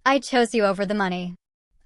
I chose you over the money.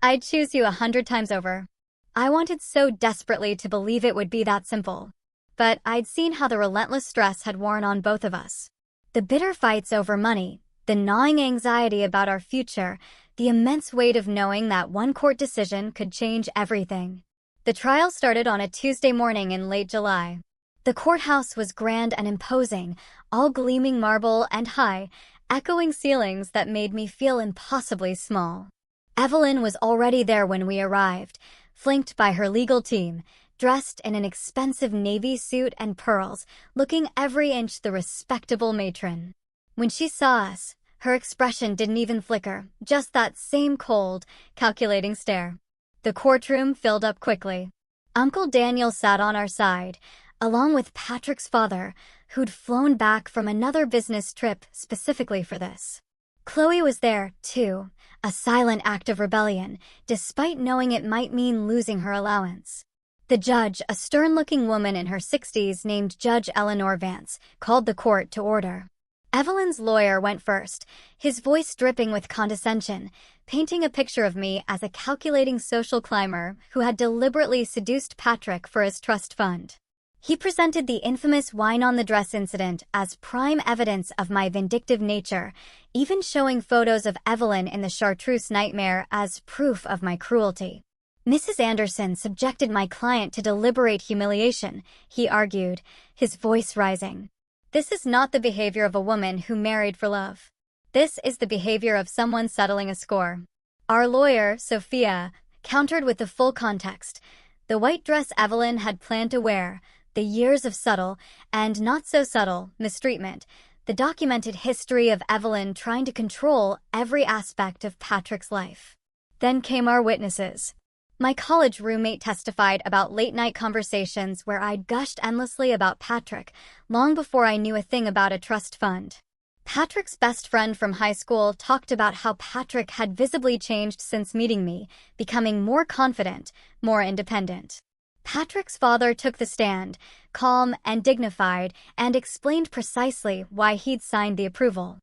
I'd choose you 100 times over. I wanted so desperately to believe it would be that simple. But I'd seen how the relentless stress had worn on both of us. The bitter fights over money, the gnawing anxiety about our future, the immense weight of knowing that one court decision could change everything. The trial started on a Tuesday morning in late July. The courthouse was grand and imposing, all gleaming marble and high, echoing ceilings that made me feel impossibly small. Evelyn was already there when we arrived, flanked by her legal team, dressed in an expensive navy suit and pearls, looking every inch the respectable matron. When she saw us, her expression didn't even flicker, just that same cold, calculating stare. The courtroom filled up quickly. Uncle Daniel sat on our side, along with Patrick's father, who'd flown back from another business trip specifically for this. Chloe was there, too, a silent act of rebellion, despite knowing it might mean losing her allowance. The judge, a stern-looking woman in her 60s named Judge Eleanor Vance, called the court to order. Evelyn's lawyer went first, his voice dripping with condescension, painting a picture of me as a calculating social climber who had deliberately seduced Patrick for his trust fund. He presented the infamous wine on the dress incident as prime evidence of my vindictive nature, even showing photos of Evelyn in the chartreuse nightmare as proof of my cruelty. Mrs. Anderson subjected my client to deliberate humiliation, he argued, his voice rising. This is not the behavior of a woman who married for love. This is the behavior of someone settling a score. Our lawyer, Sophia, countered with the full context. The white dress Evelyn had planned to wear, the years of subtle, and not so subtle, mistreatment, the documented history of Evelyn trying to control every aspect of Patrick's life. Then came our witnesses. My college roommate testified about late-night conversations where I'd gushed endlessly about Patrick long before I knew a thing about a trust fund. Patrick's best friend from high school talked about how Patrick had visibly changed since meeting me, becoming more confident, more independent. Patrick's father took the stand, calm and dignified, and explained precisely why he'd signed the approval.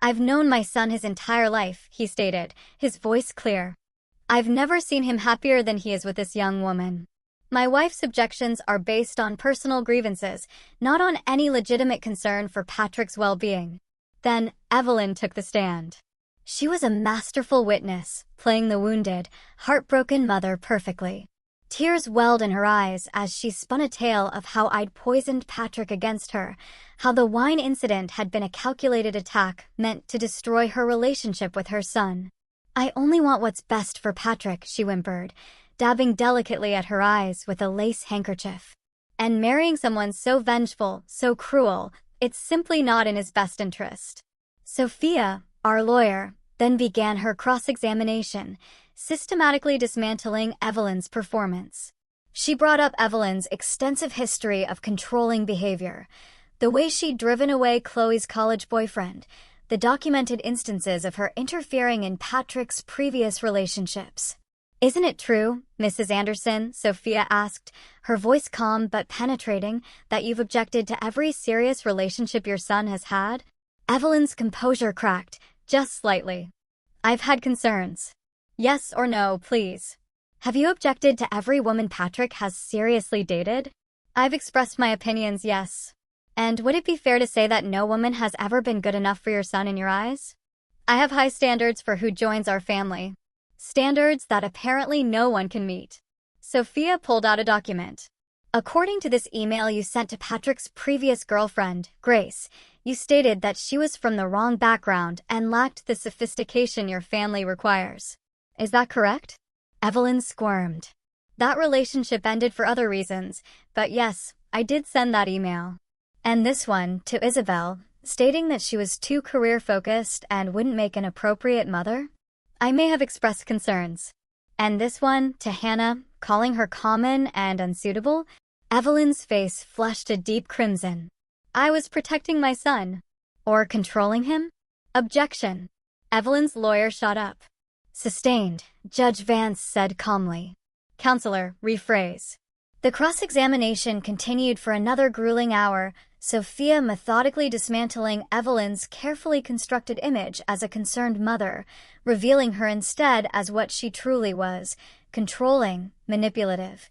"I've known my son his entire life," he stated, his voice clear. "I've never seen him happier than he is with this young woman. My wife's objections are based on personal grievances, not on any legitimate concern for Patrick's well-being." Then Evelyn took the stand. She was a masterful witness, playing the wounded, heartbroken mother perfectly. Tears welled in her eyes as she spun a tale of how I'd poisoned Patrick against her, how the wine incident had been a calculated attack meant to destroy her relationship with her son. "I only want what's best for Patrick," she whimpered, dabbing delicately at her eyes with a lace handkerchief. "And marrying someone so vengeful, so cruel, it's simply not in his best interest." Sophia, our lawyer, then began her cross-examination, systematically dismantling Evelyn's performance. She brought up Evelyn's extensive history of controlling behavior, the way she'd driven away Chloe's college boyfriend, the documented instances of her interfering in Patrick's previous relationships. "Isn't it true, Mrs. Anderson," Sophia asked, her voice calm but penetrating, "that you've objected to every serious relationship your son has had?" Evelyn's composure cracked, just slightly. "I've had concerns." "Yes or no, please." "Have you objected to every woman Patrick has seriously dated?" "I've expressed my opinions, yes." "And would it be fair to say that no woman has ever been good enough for your son in your eyes?" "I have high standards for who joins our family. Standards that apparently no one can meet." Sophia pulled out a document. "According to this email you sent to Patrick's previous girlfriend, Grace, you stated that she was from the wrong background and lacked the sophistication your family requires. Is that correct?" Evelyn squirmed. "That relationship ended for other reasons, but yes, I did send that email. And this one, to Isabel, stating that she was too career-focused and wouldn't make an appropriate mother? I may have expressed concerns. And this one, to Hannah, calling her common and unsuitable?" Evelyn's face flushed a deep crimson. "I was protecting my son. Or controlling him?" "Objection." Evelyn's lawyer shot up. "Sustained," Judge Vance said calmly. "Counselor, rephrase." The cross-examination continued for another grueling hour, Sophia methodically dismantling Evelyn's carefully constructed image as a concerned mother, revealing her instead as what she truly was, controlling, manipulative,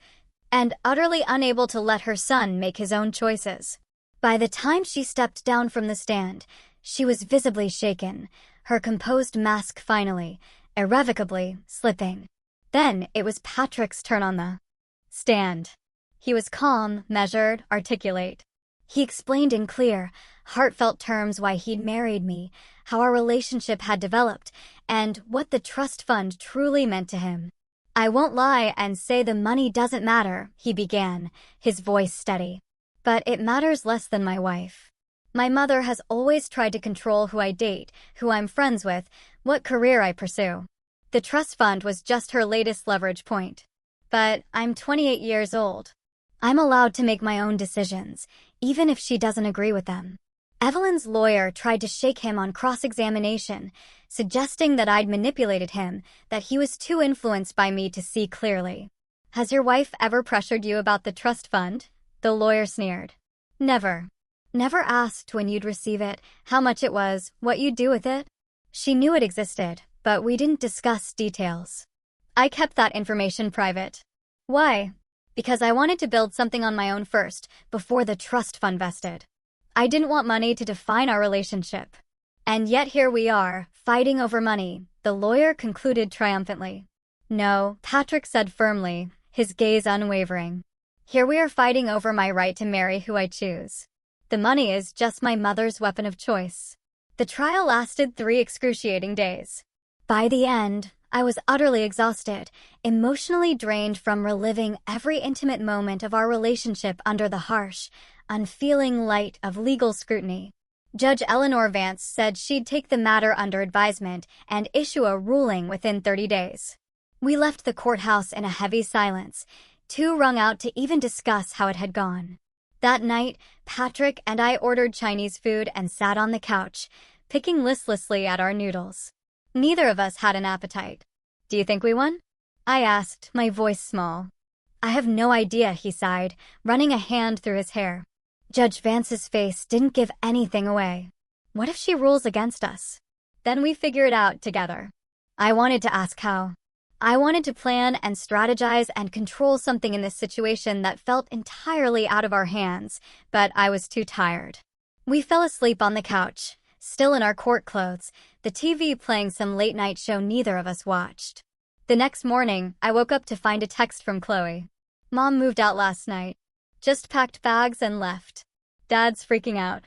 and utterly unable to let her son make his own choices. By the time she stepped down from the stand, she was visibly shaken, her composed mask finally, irrevocably, slipping. Then it was Patrick's turn on the stand. He was calm, measured, articulate. He explained in clear, heartfelt terms why he'd married me, how our relationship had developed, and what the trust fund truly meant to him. "I won't lie and say the money doesn't matter," he began, his voice steady. "But it matters less than my wife. My mother has always tried to control who I date, who I'm friends with, what career I pursue. The trust fund was just her latest leverage point. But I'm 28 years old. I'm allowed to make my own decisions, even if she doesn't agree with them." Evelyn's lawyer tried to shake him on cross-examination, suggesting that I'd manipulated him, that he was too influenced by me to see clearly. "Has your wife ever pressured you about the trust fund?" The lawyer sneered. "Never. Never asked when you'd receive it, how much it was, what you'd do with it. She knew it existed, but we didn't discuss details. I kept that information private." "Why?" "Because I wanted to build something on my own first, before the trust fund vested. I didn't want money to define our relationship. And yet here we are, fighting over money," the lawyer concluded triumphantly. "No," Patrick said firmly, his gaze unwavering. "Here we are fighting over my right to marry who I choose. The money is just my mother's weapon of choice." The trial lasted 3 excruciating days. By the end, I was utterly exhausted, emotionally drained from reliving every intimate moment of our relationship under the harsh, unfeeling light of legal scrutiny. Judge Eleanor Vance said she'd take the matter under advisement and issue a ruling within 30 days. We left the courthouse in a heavy silence, too wrung out to even discuss how it had gone. That night, Patrick and I ordered Chinese food and sat on the couch, picking listlessly at our noodles. Neither of us had an appetite. "Do you think we won?" I asked, my voice small. "I have no idea," he sighed, running a hand through his hair. Judge Vance's face didn't give anything away. What if she rules against us? Then we figure it out together. I wanted to ask how. I wanted to plan and strategize and control something in this situation that felt entirely out of our hands, but I was too tired. We fell asleep on the couch, still in our court clothes, the TV playing some late-night show neither of us watched. The next morning, I woke up to find a text from Chloe. "Mom moved out last night. Just packed bags and left. Dad's freaking out."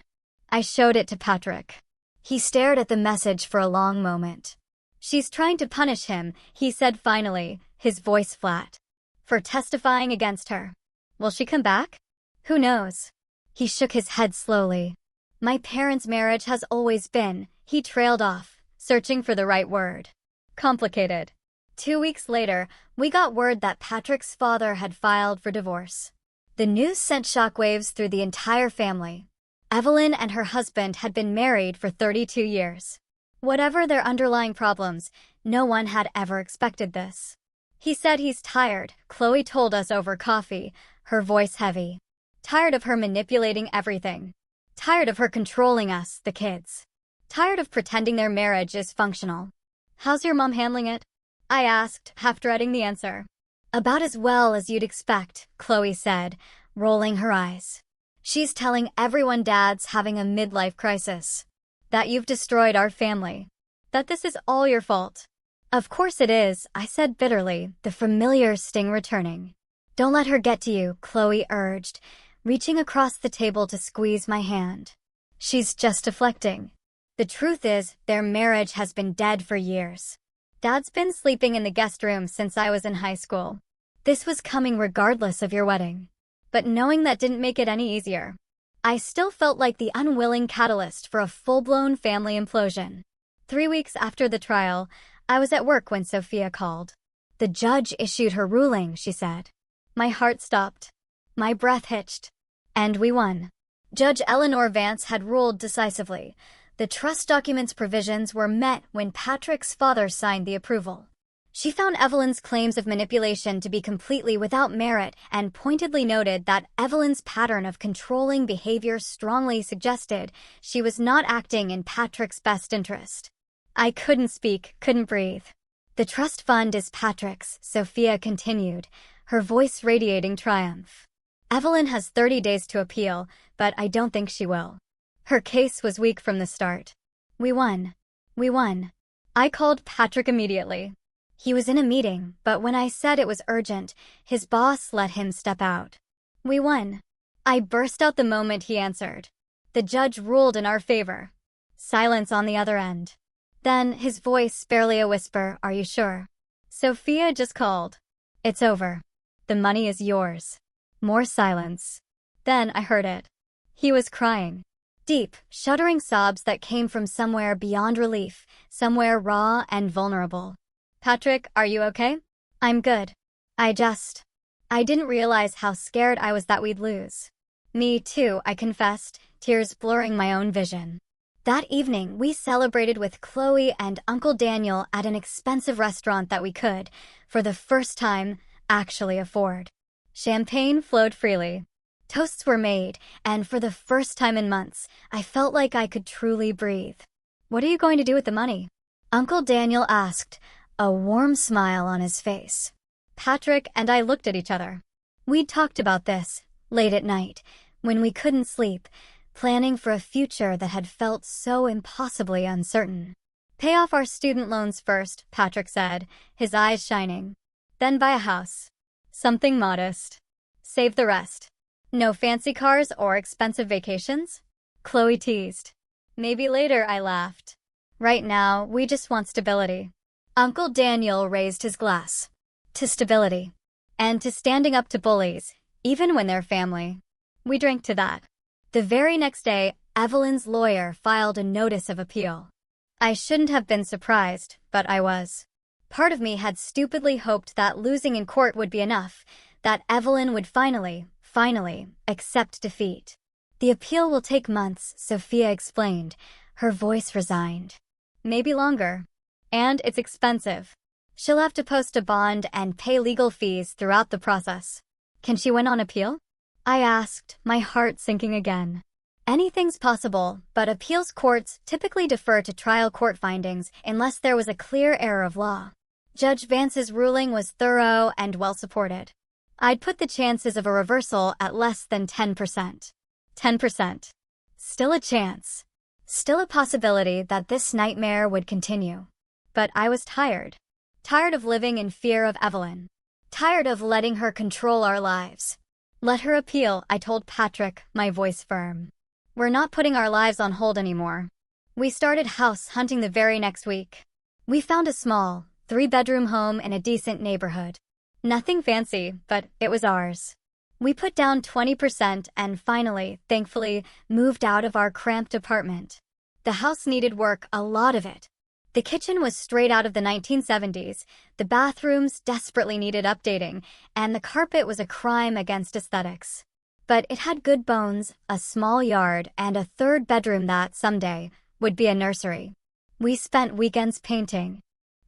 I showed it to Patrick. He stared at the message for a long moment. "She's trying to punish him," he said finally, his voice flat. "For testifying against her. Will she come back? Who knows?" He shook his head slowly. "My parents' marriage has always been," he trailed off, searching for the right word. "Complicated." 2 weeks later, we got word that Patrick's father had filed for divorce. The news sent shockwaves through the entire family. Evelyn and her husband had been married for 32 years. Whatever their underlying problems, no one had ever expected this. "He said he's tired," Chloe told us over coffee, her voice heavy. "Tired of her manipulating everything. Tired of her controlling us, the kids. Tired of pretending their marriage is functional." "How's your mom handling it?" I asked, half dreading the answer. "About as well as you'd expect," Chloe said, rolling her eyes. "She's telling everyone Dad's having a midlife crisis. That you've destroyed our family. That this is all your fault." "Of course it is," I said bitterly, the familiar sting returning. "Don't let her get to you," Chloe urged, reaching across the table to squeeze my hand. "She's just deflecting. The truth is, their marriage has been dead for years. Dad's been sleeping in the guest room since I was in high school. This was coming regardless of your wedding." But knowing that didn't make it any easier. I still felt like the unwilling catalyst for a full-blown family implosion. 3 weeks after the trial, I was at work when Sophia called. "The judge issued her ruling," she said. My heart stopped. My breath hitched. And we won. Judge Eleanor Vance had ruled decisively. The trust documents provisions were met when Patrick's father signed the approval. She found Evelyn's claims of manipulation to be completely without merit and pointedly noted that Evelyn's pattern of controlling behavior strongly suggested she was not acting in Patrick's best interest. I couldn't speak, couldn't breathe. "The trust fund is Patrick's," Sophia continued, her voice radiating triumph. "Evelyn has 30 days to appeal, but I don't think she will. Her case was weak from the start. We won. We won." I called Patrick immediately. He was in a meeting, but when I said it was urgent, his boss let him step out. "We won." I burst out the moment he answered. "The judge ruled in our favor." Silence on the other end. Then, his voice barely a whisper, "Are you sure?" "Sophia just called." "It's over. The money is yours." More silence. Then I heard it. He was crying. Deep, shuddering sobs that came from somewhere beyond relief, somewhere raw and vulnerable. "Patrick, are you okay?" "I'm good. I didn't realize how scared I was that we'd lose." "Me too," I confessed, tears blurring my own vision. That evening, we celebrated with Chloe and Uncle Daniel at an expensive restaurant that we could, for the first time, actually afford. Champagne flowed freely. Toasts were made, and for the first time in months, I felt like I could truly breathe. "What are you going to do with the money?" Uncle Daniel asked, a warm smile on his face. Patrick and I looked at each other. We'd talked about this, late at night, when we couldn't sleep, planning for a future that had felt so impossibly uncertain. "Pay off our student loans first," Patrick said, his eyes shining. "Then buy a house. Something modest. Save the rest. No fancy cars or expensive vacations?" Chloe teased. "Maybe later," I laughed. "Right now, we just want stability." Uncle Daniel raised his glass. "To stability. And to standing up to bullies, even when they're family." We drank to that. The very next day, Evelyn's lawyer filed a notice of appeal. I shouldn't have been surprised, but I was. Part of me had stupidly hoped that losing in court would be enough, that Evelyn would finally finally, accept defeat. The appeal will take months, Sophia explained, her voice resigned. Maybe longer. And it's expensive. She'll have to post a bond and pay legal fees throughout the process. Can she win on appeal? I asked, my heart sinking again. Anything's possible, but appeals courts typically defer to trial court findings unless there was a clear error of law. Judge Vance's ruling was thorough and well supported. I'd put the chances of a reversal at less than 10%. 10%. Still a chance. Still a possibility that this nightmare would continue. But I was tired. Tired of living in fear of Evelyn. Tired of letting her control our lives. Let her appeal, I told Patrick, my voice firm. We're not putting our lives on hold anymore. We started house hunting the very next week. We found a small, 3-bedroom home in a decent neighborhood. Nothing fancy, but it was ours. We put down 20% and finally, thankfully, moved out of our cramped apartment. The house needed work, a lot of it. The kitchen was straight out of the 1970s, the bathrooms desperately needed updating, and the carpet was a crime against aesthetics. But it had good bones, a small yard, and a 3rd bedroom that, someday, would be a nursery. We spent weekends painting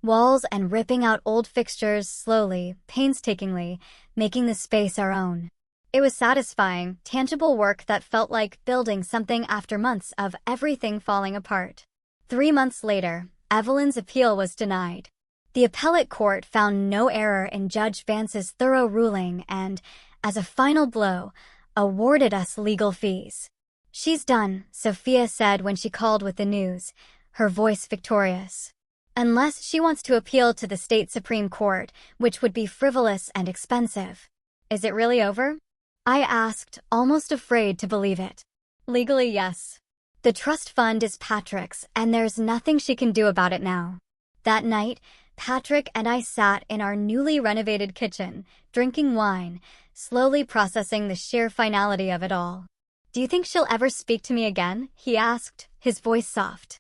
walls and ripping out old fixtures slowly, painstakingly, making the space our own. It was satisfying, tangible work that felt like building something after months of everything falling apart. 3 months later, Evelyn's appeal was denied. The appellate court found no error in Judge Vance's thorough ruling and, as a final blow, awarded us legal fees. She's done, Sophia said when she called with the news, her voice victorious. Unless she wants to appeal to the state Supreme Court, which would be frivolous and expensive. Is it really over? I asked, almost afraid to believe it. Legally, yes. The trust fund is Patrick's, and there's nothing she can do about it now. That night, Patrick and I sat in our newly renovated kitchen, drinking wine, slowly processing the sheer finality of it all. Do you think she'll ever speak to me again? He asked, his voice soft.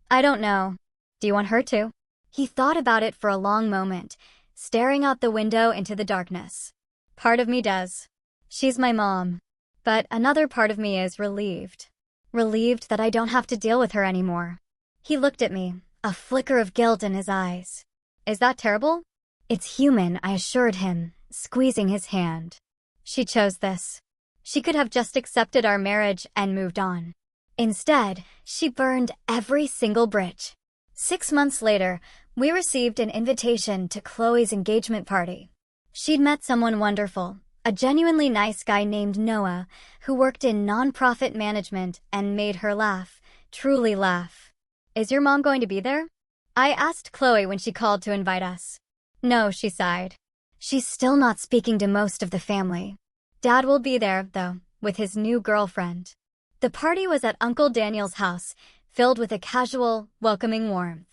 I don't know. Do you want her to? He thought about it for a long moment, staring out the window into the darkness. Part of me does. She's my mom. But another part of me is relieved. Relieved that I don't have to deal with her anymore. He looked at me, a flicker of guilt in his eyes. Is that terrible? It's human, I assured him, squeezing his hand. She chose this. She could have just accepted our marriage and moved on. Instead, she burned every single bridge. 6 months later, we received an invitation to Chloe's engagement party. She'd met someone wonderful, a genuinely nice guy named Noah, who worked in nonprofit management and made her laugh, truly laugh. Is your mom going to be there? I asked Chloe when she called to invite us. No, she sighed. She's still not speaking to most of the family. Dad will be there, though, with his new girlfriend. The party was at Uncle Daniel's house, filled with a casual, welcoming warmth.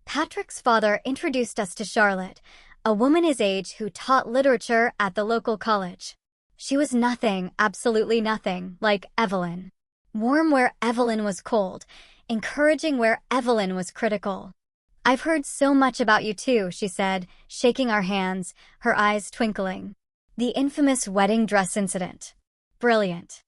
Patrick's father introduced us to Charlotte, a woman his age who taught literature at the local college. She was nothing, absolutely nothing, like Evelyn. Warm where Evelyn was cold, encouraging where Evelyn was critical. I've heard so much about you too, she said, shaking our hands, her eyes twinkling. The infamous wedding dress incident. Brilliant.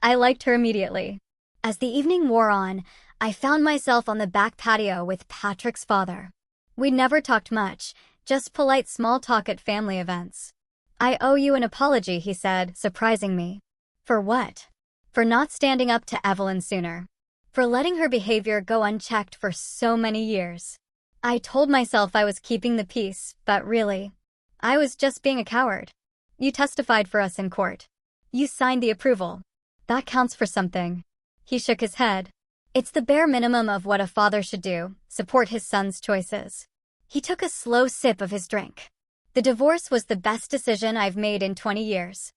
I liked her immediately. As the evening wore on, I found myself on the back patio with Patrick's father. We'd never talked much, just polite small talk at family events. I owe you an apology, he said, surprising me. For what? For not standing up to Evelyn sooner. For letting her behavior go unchecked for so many years. I told myself I was keeping the peace, but really, I was just being a coward. You testified for us in court. You signed the approval. That counts for something. He shook his head. It's the bare minimum of what a father should do, support his son's choices. He took a slow sip of his drink. The divorce was the best decision I've made in 20 years.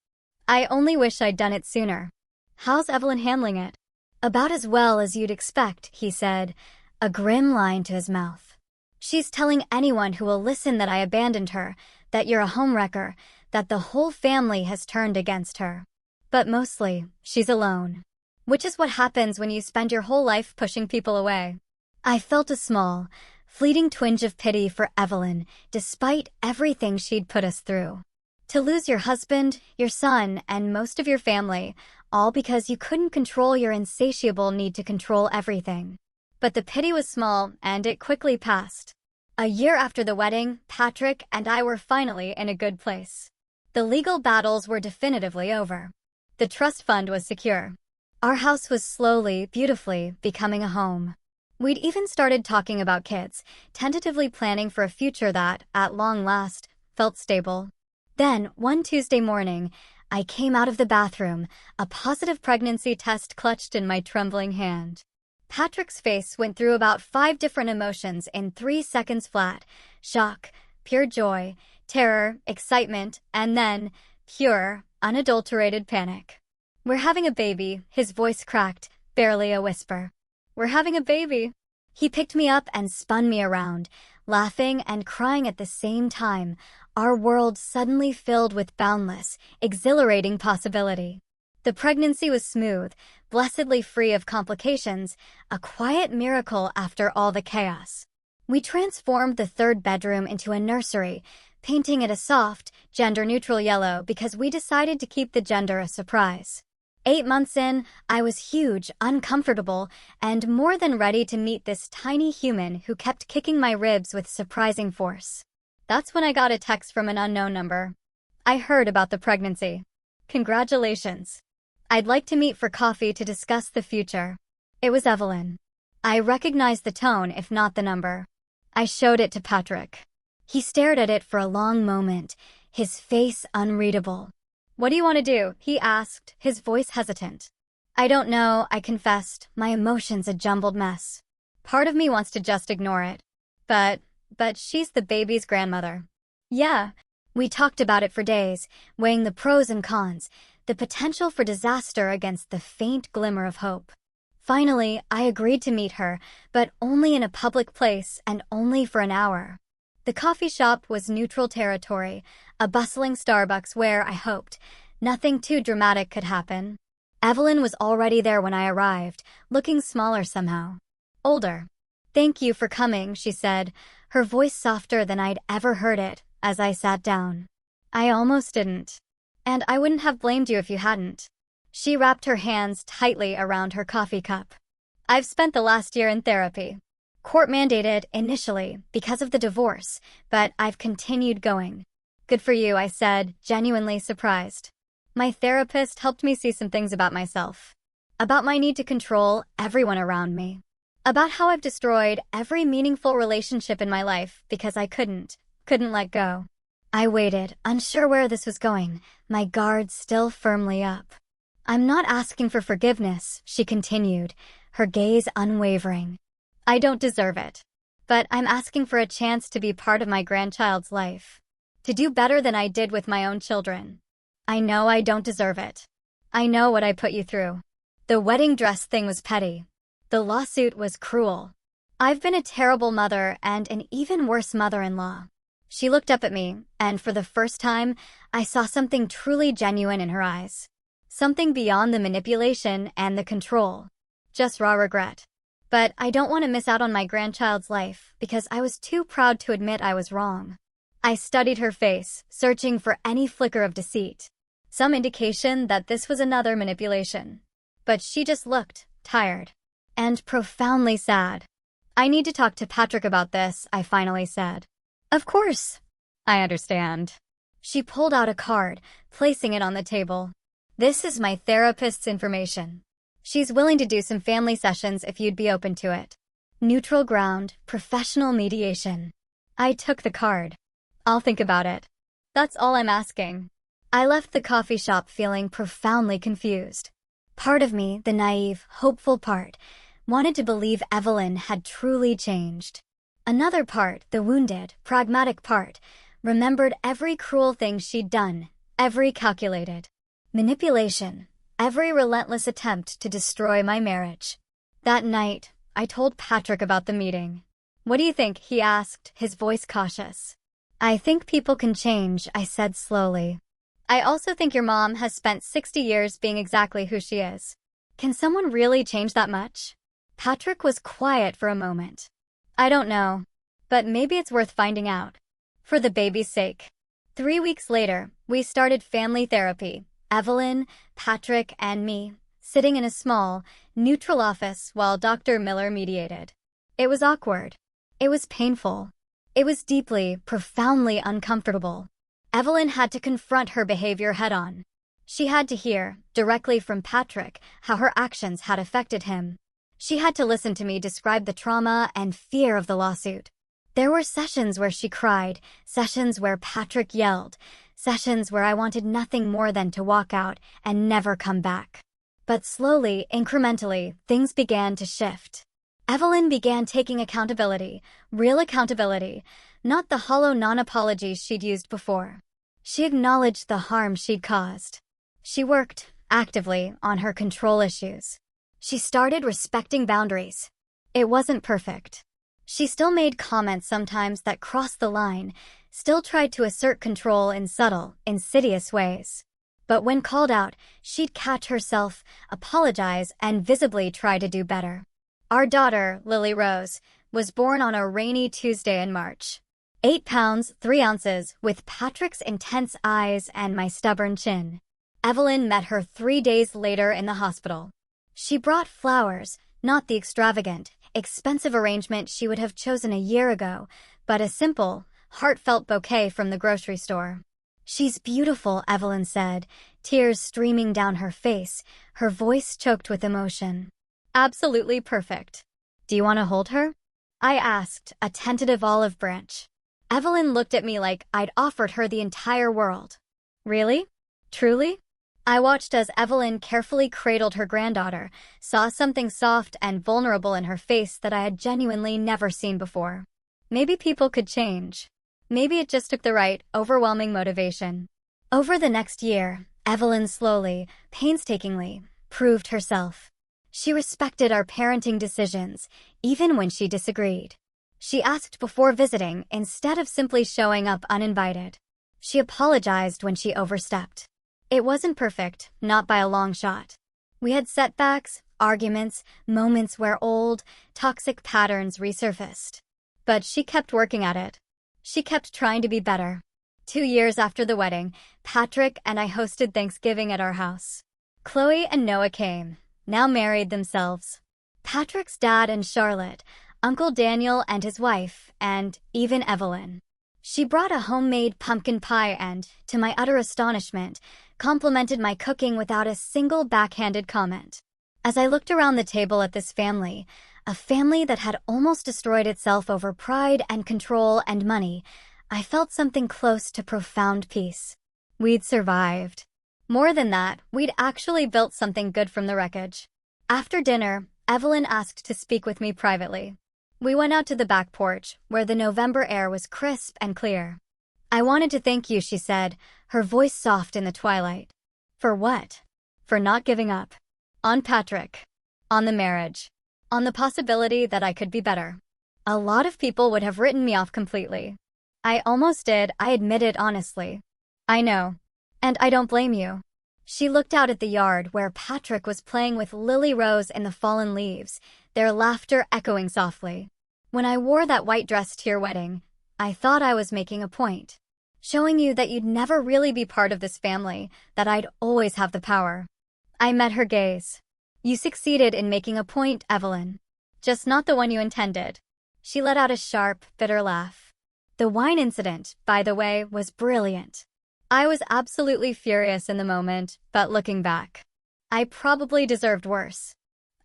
I only wish I'd done it sooner. How's Evelyn handling it? About as well as you'd expect, he said, a grim line to his mouth. She's telling anyone who will listen that I abandoned her, that you're a homewrecker, that the whole family has turned against her. But mostly, she's alone. Which is what happens when you spend your whole life pushing people away. I felt a small, fleeting twinge of pity for Evelyn, despite everything she'd put us through. To lose your husband, your son, and most of your family, all because you couldn't control your insatiable need to control everything. But the pity was small, and it quickly passed. A year after the wedding, Patrick and I were finally in a good place. The legal battles were definitively over. The trust fund was secure. Our house was slowly, beautifully becoming a home. We'd even started talking about kids, tentatively planning for a future that, at long last, felt stable. Then, one Tuesday morning, I came out of the bathroom, a positive pregnancy test clutched in my trembling hand. Patrick's face went through about 5 different emotions in 3 seconds flat: shock, pure joy, terror, excitement, and then pure, unadulterated panic. "We're having a baby," his voice cracked, barely a whisper. "We're having a baby." He picked me up and spun me around, laughing and crying at the same time, our world suddenly filled with boundless, exhilarating possibility. The pregnancy was smooth, blessedly free of complications, a quiet miracle after all the chaos. We transformed the 3rd bedroom into a nursery, painting it a soft, gender-neutral yellow because we decided to keep the gender a surprise. 8 months in, I was huge, uncomfortable, and more than ready to meet this tiny human who kept kicking my ribs with surprising force. That's when I got a text from an unknown number. I heard about the pregnancy. "Congratulations. I'd like to meet for coffee to discuss the future." It was Evelyn. I recognized the tone, if not the number. I showed it to Patrick. He stared at it for a long moment, his face unreadable. "What do you want to do?" he asked, his voice hesitant. "I don't know," I confessed, my emotions a jumbled mess. Part of me wants to just ignore it. But she's the baby's grandmother. Yeah. We talked about it for days, weighing the pros and cons, the potential for disaster against the faint glimmer of hope. Finally, I agreed to meet her, but only in a public place and only for an hour. The coffee shop was neutral territory, a bustling Starbucks where, I hoped, nothing too dramatic could happen. Evelyn was already there when I arrived, looking smaller somehow. Older. "Thank you for coming," she said, her voice softer than I'd ever heard it, as I sat down. "I almost didn't. And I wouldn't have blamed you if you hadn't." She wrapped her hands tightly around her coffee cup. "I've spent the last year in therapy. Court-mandated initially because of the divorce, but I've continued going." "Good for you," I said, genuinely surprised. "My therapist helped me see some things about myself. About my need to control everyone around me. About how I've destroyed every meaningful relationship in my life because I couldn't let go." I waited, unsure where this was going, my guard still firmly up. "I'm not asking for forgiveness," she continued, her gaze unwavering. "I don't deserve it. But I'm asking for a chance to be part of my grandchild's life. To do better than I did with my own children. I know I don't deserve it. I know what I put you through. The wedding dress thing was petty. The lawsuit was cruel. I've been a terrible mother and an even worse mother-in-law." She looked up at me, and for the first time, I saw something truly genuine in her eyes. Something beyond the manipulation and the control. Just raw regret. "But I don't want to miss out on my grandchild's life because I was too proud to admit I was wrong." I studied her face, searching for any flicker of deceit. Some indication that this was another manipulation. But she just looked tired. And profoundly sad. "I need to talk to Patrick about this," I finally said. "Of course. I understand." She pulled out a card, placing it on the table. "This is my therapist's information. She's willing to do some family sessions if you'd be open to it. Neutral ground, professional mediation." I took the card. "I'll think about it. That's all I'm asking." I left the coffee shop feeling profoundly confused. Part of me, the naive, hopeful part, wanted to believe Evelyn had truly changed. Another part, the wounded, pragmatic part, remembered every cruel thing she'd done, every calculated manipulation, every relentless attempt to destroy my marriage. That night, I told Patrick about the meeting. "What do you think?" he asked, his voice cautious. "I think people can change," I said slowly. "I also think your mom has spent 60 years being exactly who she is. Can someone really change that much?" Patrick was quiet for a moment. "I don't know, but maybe it's worth finding out. For the baby's sake." 3 weeks later, we started family therapy. Evelyn, Patrick, and me, sitting in a small, neutral office while Dr. Miller mediated. It was awkward. It was painful. It was deeply, profoundly uncomfortable. Evelyn had to confront her behavior head-on. She had to hear, directly from Patrick, how her actions had affected him. She had to listen to me describe the trauma and fear of the lawsuit. There were sessions where she cried, sessions where Patrick yelled, sessions where I wanted nothing more than to walk out and never come back. But slowly, incrementally, things began to shift. Evelyn began taking accountability, real accountability, not the hollow non-apologies she'd used before. She acknowledged the harm she'd caused. She worked, actively, on her control issues. She started respecting boundaries. It wasn't perfect. She still made comments sometimes that crossed the line, still tried to assert control in subtle, insidious ways. But when called out, she'd catch herself, apologize, and visibly try to do better. Our daughter, Lily Rose, was born on a rainy Tuesday in March. 8 pounds, 3 ounces, with Patrick's intense eyes and my stubborn chin. Evelyn met her 3 days later in the hospital. She brought flowers, not the extravagant, expensive arrangement she would have chosen a year ago, but a simple, heartfelt bouquet from the grocery store. "She's beautiful," Evelyn said, tears streaming down her face, her voice choked with emotion. "Absolutely perfect. Do you want to hold her?" I asked, a tentative olive branch. Evelyn looked at me like I'd offered her the entire world. "Really? Truly?" I watched as Evelyn carefully cradled her granddaughter, saw something soft and vulnerable in her face that I had genuinely never seen before. Maybe people could change. Maybe it just took the right, overwhelming motivation. Over the next year, Evelyn slowly, painstakingly, proved herself. She respected our parenting decisions, even when she disagreed. She asked before visiting instead of simply showing up uninvited. She apologized when she overstepped. It wasn't perfect, not by a long shot. We had setbacks, arguments, moments where old, toxic patterns resurfaced. But she kept working at it. She kept trying to be better. 2 years after the wedding, Patrick and I hosted Thanksgiving at our house. Chloe and Noah came, now married themselves. Patrick's dad and Charlotte, Uncle Daniel and his wife, and even Evelyn. She brought a homemade pumpkin pie and, to my utter astonishment, complimented my cooking without a single backhanded comment. As I looked around the table at this family, a family that had almost destroyed itself over pride and control and money, I felt something close to profound peace. We'd survived. More than that, we'd actually built something good from the wreckage. After dinner, Evelyn asked to speak with me privately. We went out to the back porch, where the November air was crisp and clear. "I wanted to thank you," she said, her voice soft in the twilight. "For what?" "For not giving up. On Patrick. On the marriage. On the possibility that I could be better. A lot of people would have written me off completely. I almost did, I admit it honestly. I know. And I don't blame you." She looked out at the yard where Patrick was playing with Lily Rose in the fallen leaves, their laughter echoing softly. "When I wore that white dress to your wedding, I thought I was making a point. Showing you that you'd never really be part of this family, that I'd always have the power." I met her gaze. "You succeeded in making a point, Evelyn. Just not the one you intended." She let out a sharp, bitter laugh. "The wine incident, by the way, was brilliant. I was absolutely furious in the moment, but looking back, I probably deserved worse.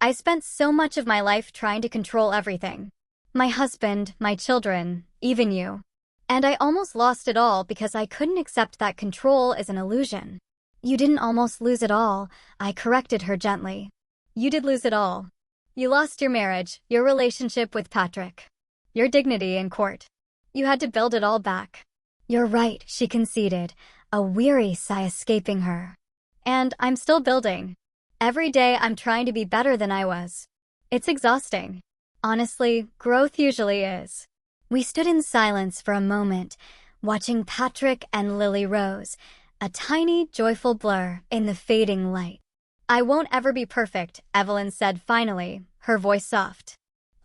I spent so much of my life trying to control everything. My husband, my children, even you. And I almost lost it all because I couldn't accept that control is an illusion." "You didn't almost lose it all," I corrected her gently. "You did lose it all. You lost your marriage, your relationship with Patrick, your dignity in court. You had to build it all back." "You're right," she conceded, a weary sigh escaping her. "And I'm still building. Every day I'm trying to be better than I was. It's exhausting. Honestly, growth usually is." We stood in silence for a moment, watching Patrick and Lily Rose, a tiny, joyful blur in the fading light. "I won't ever be perfect," Evelyn said finally, her voice soft.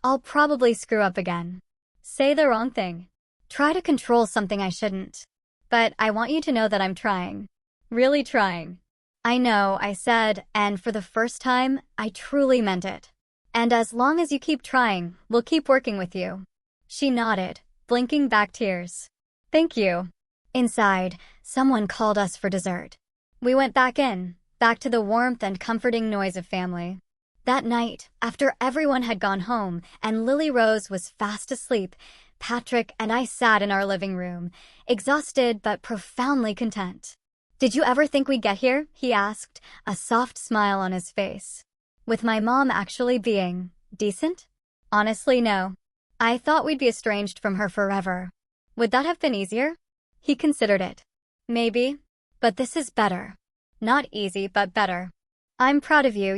"I'll probably screw up again. Say the wrong thing. Try to control something I shouldn't. But I want you to know that I'm trying. Really trying. I know, I said, and for the first time, I truly meant it. And as long as you keep trying, we'll keep working with you. She nodded, blinking back tears. Thank you. Inside, someone called us for dessert. We went back to the warmth and comforting noise of family. That night, after everyone had gone home and Lily Rose was fast asleep, Patrick and I sat in our living room, exhausted but profoundly content. Did you ever think we'd get here? He asked, a soft smile on his face. With my mom actually being decent? Honestly, no. I thought we'd be estranged from her forever. Would that have been easier? He considered it. Maybe. But this is better. Not easy, but better. I'm proud of you,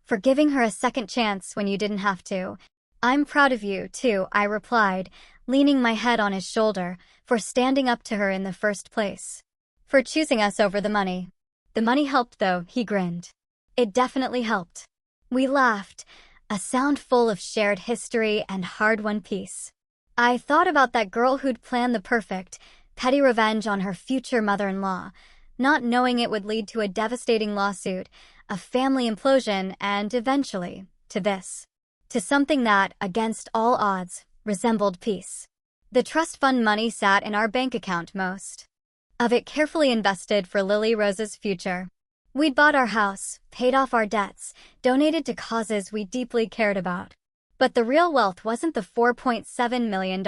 for giving her a second chance when you didn't have to. I'm proud of you, too, I replied, leaning my head on his shoulder, for standing up to her in the first place. For choosing us over the money. The money helped, though, he grinned. It definitely helped. We laughed, a sound full of shared history and hard-won peace. I thought about that girl who'd planned the perfect, petty revenge on her future mother-in-law, not knowing it would lead to a devastating lawsuit, a family implosion, and eventually, to this. To something that, against all odds, resembled peace. The trust fund money sat in our bank account, most of it carefully invested for Lily Rose's future. We'd bought our house, paid off our debts, donated to causes we deeply cared about. But the real wealth wasn't the $4.7 million.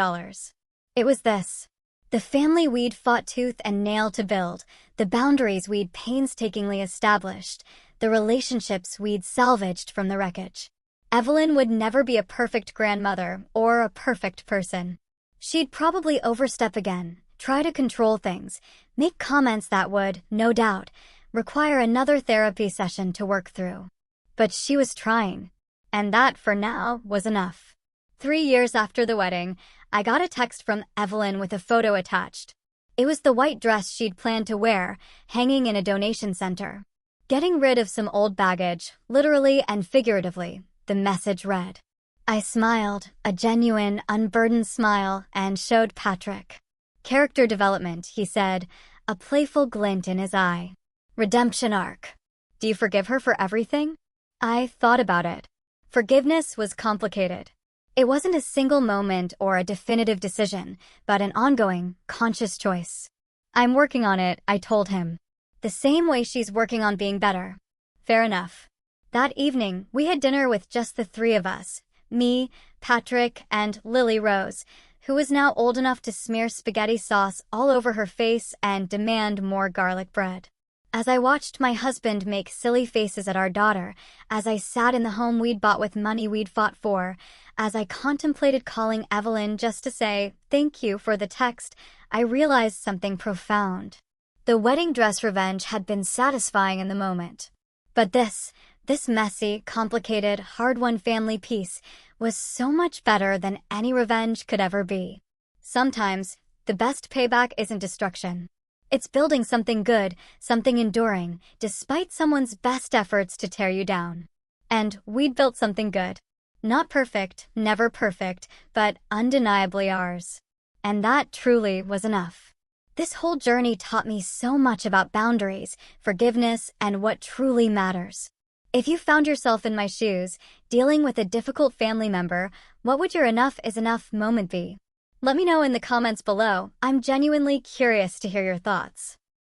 It was this. The family we'd fought tooth and nail to build, the boundaries we'd painstakingly established, the relationships we'd salvaged from the wreckage. Evelyn would never be a perfect grandmother or a perfect person. She'd probably overstep again, try to control things, make comments that would, no doubt, require another therapy session to work through. But she was trying, and that, for now, was enough. 3 years after the wedding, I got a text from Evelyn with a photo attached. It was the white dress she'd planned to wear, hanging in a donation center. Getting rid of some old baggage, literally and figuratively, the message read. I smiled, a genuine, unburdened smile, and showed Patrick. Character development, he said, a playful glint in his eye. Redemption arc. Do you forgive her for everything? I thought about it. Forgiveness was complicated. It wasn't a single moment or a definitive decision, but an ongoing, conscious choice. I'm working on it, I told him. The same way she's working on being better. Fair enough. That evening, we had dinner with just the three of us, me, Patrick, and Lily Rose, who was now old enough to smear spaghetti sauce all over her face and demand more garlic bread. As I watched my husband make silly faces at our daughter, as I sat in the home we'd bought with money we'd fought for, as I contemplated calling Evelyn just to say thank you for the text, I realized something profound. The wedding dress revenge had been satisfying in the moment. But this messy, complicated, hard-won family peace was so much better than any revenge could ever be. Sometimes, the best payback isn't destruction. It's building something good, something enduring, despite someone's best efforts to tear you down. And we'd built something good. Not perfect, never perfect, but undeniably ours. And that truly was enough. This whole journey taught me so much about boundaries, forgiveness, and what truly matters. If you found yourself in my shoes, dealing with a difficult family member, what would your enough is enough moment be? Let me know in the comments below. I'm genuinely curious to hear your thoughts.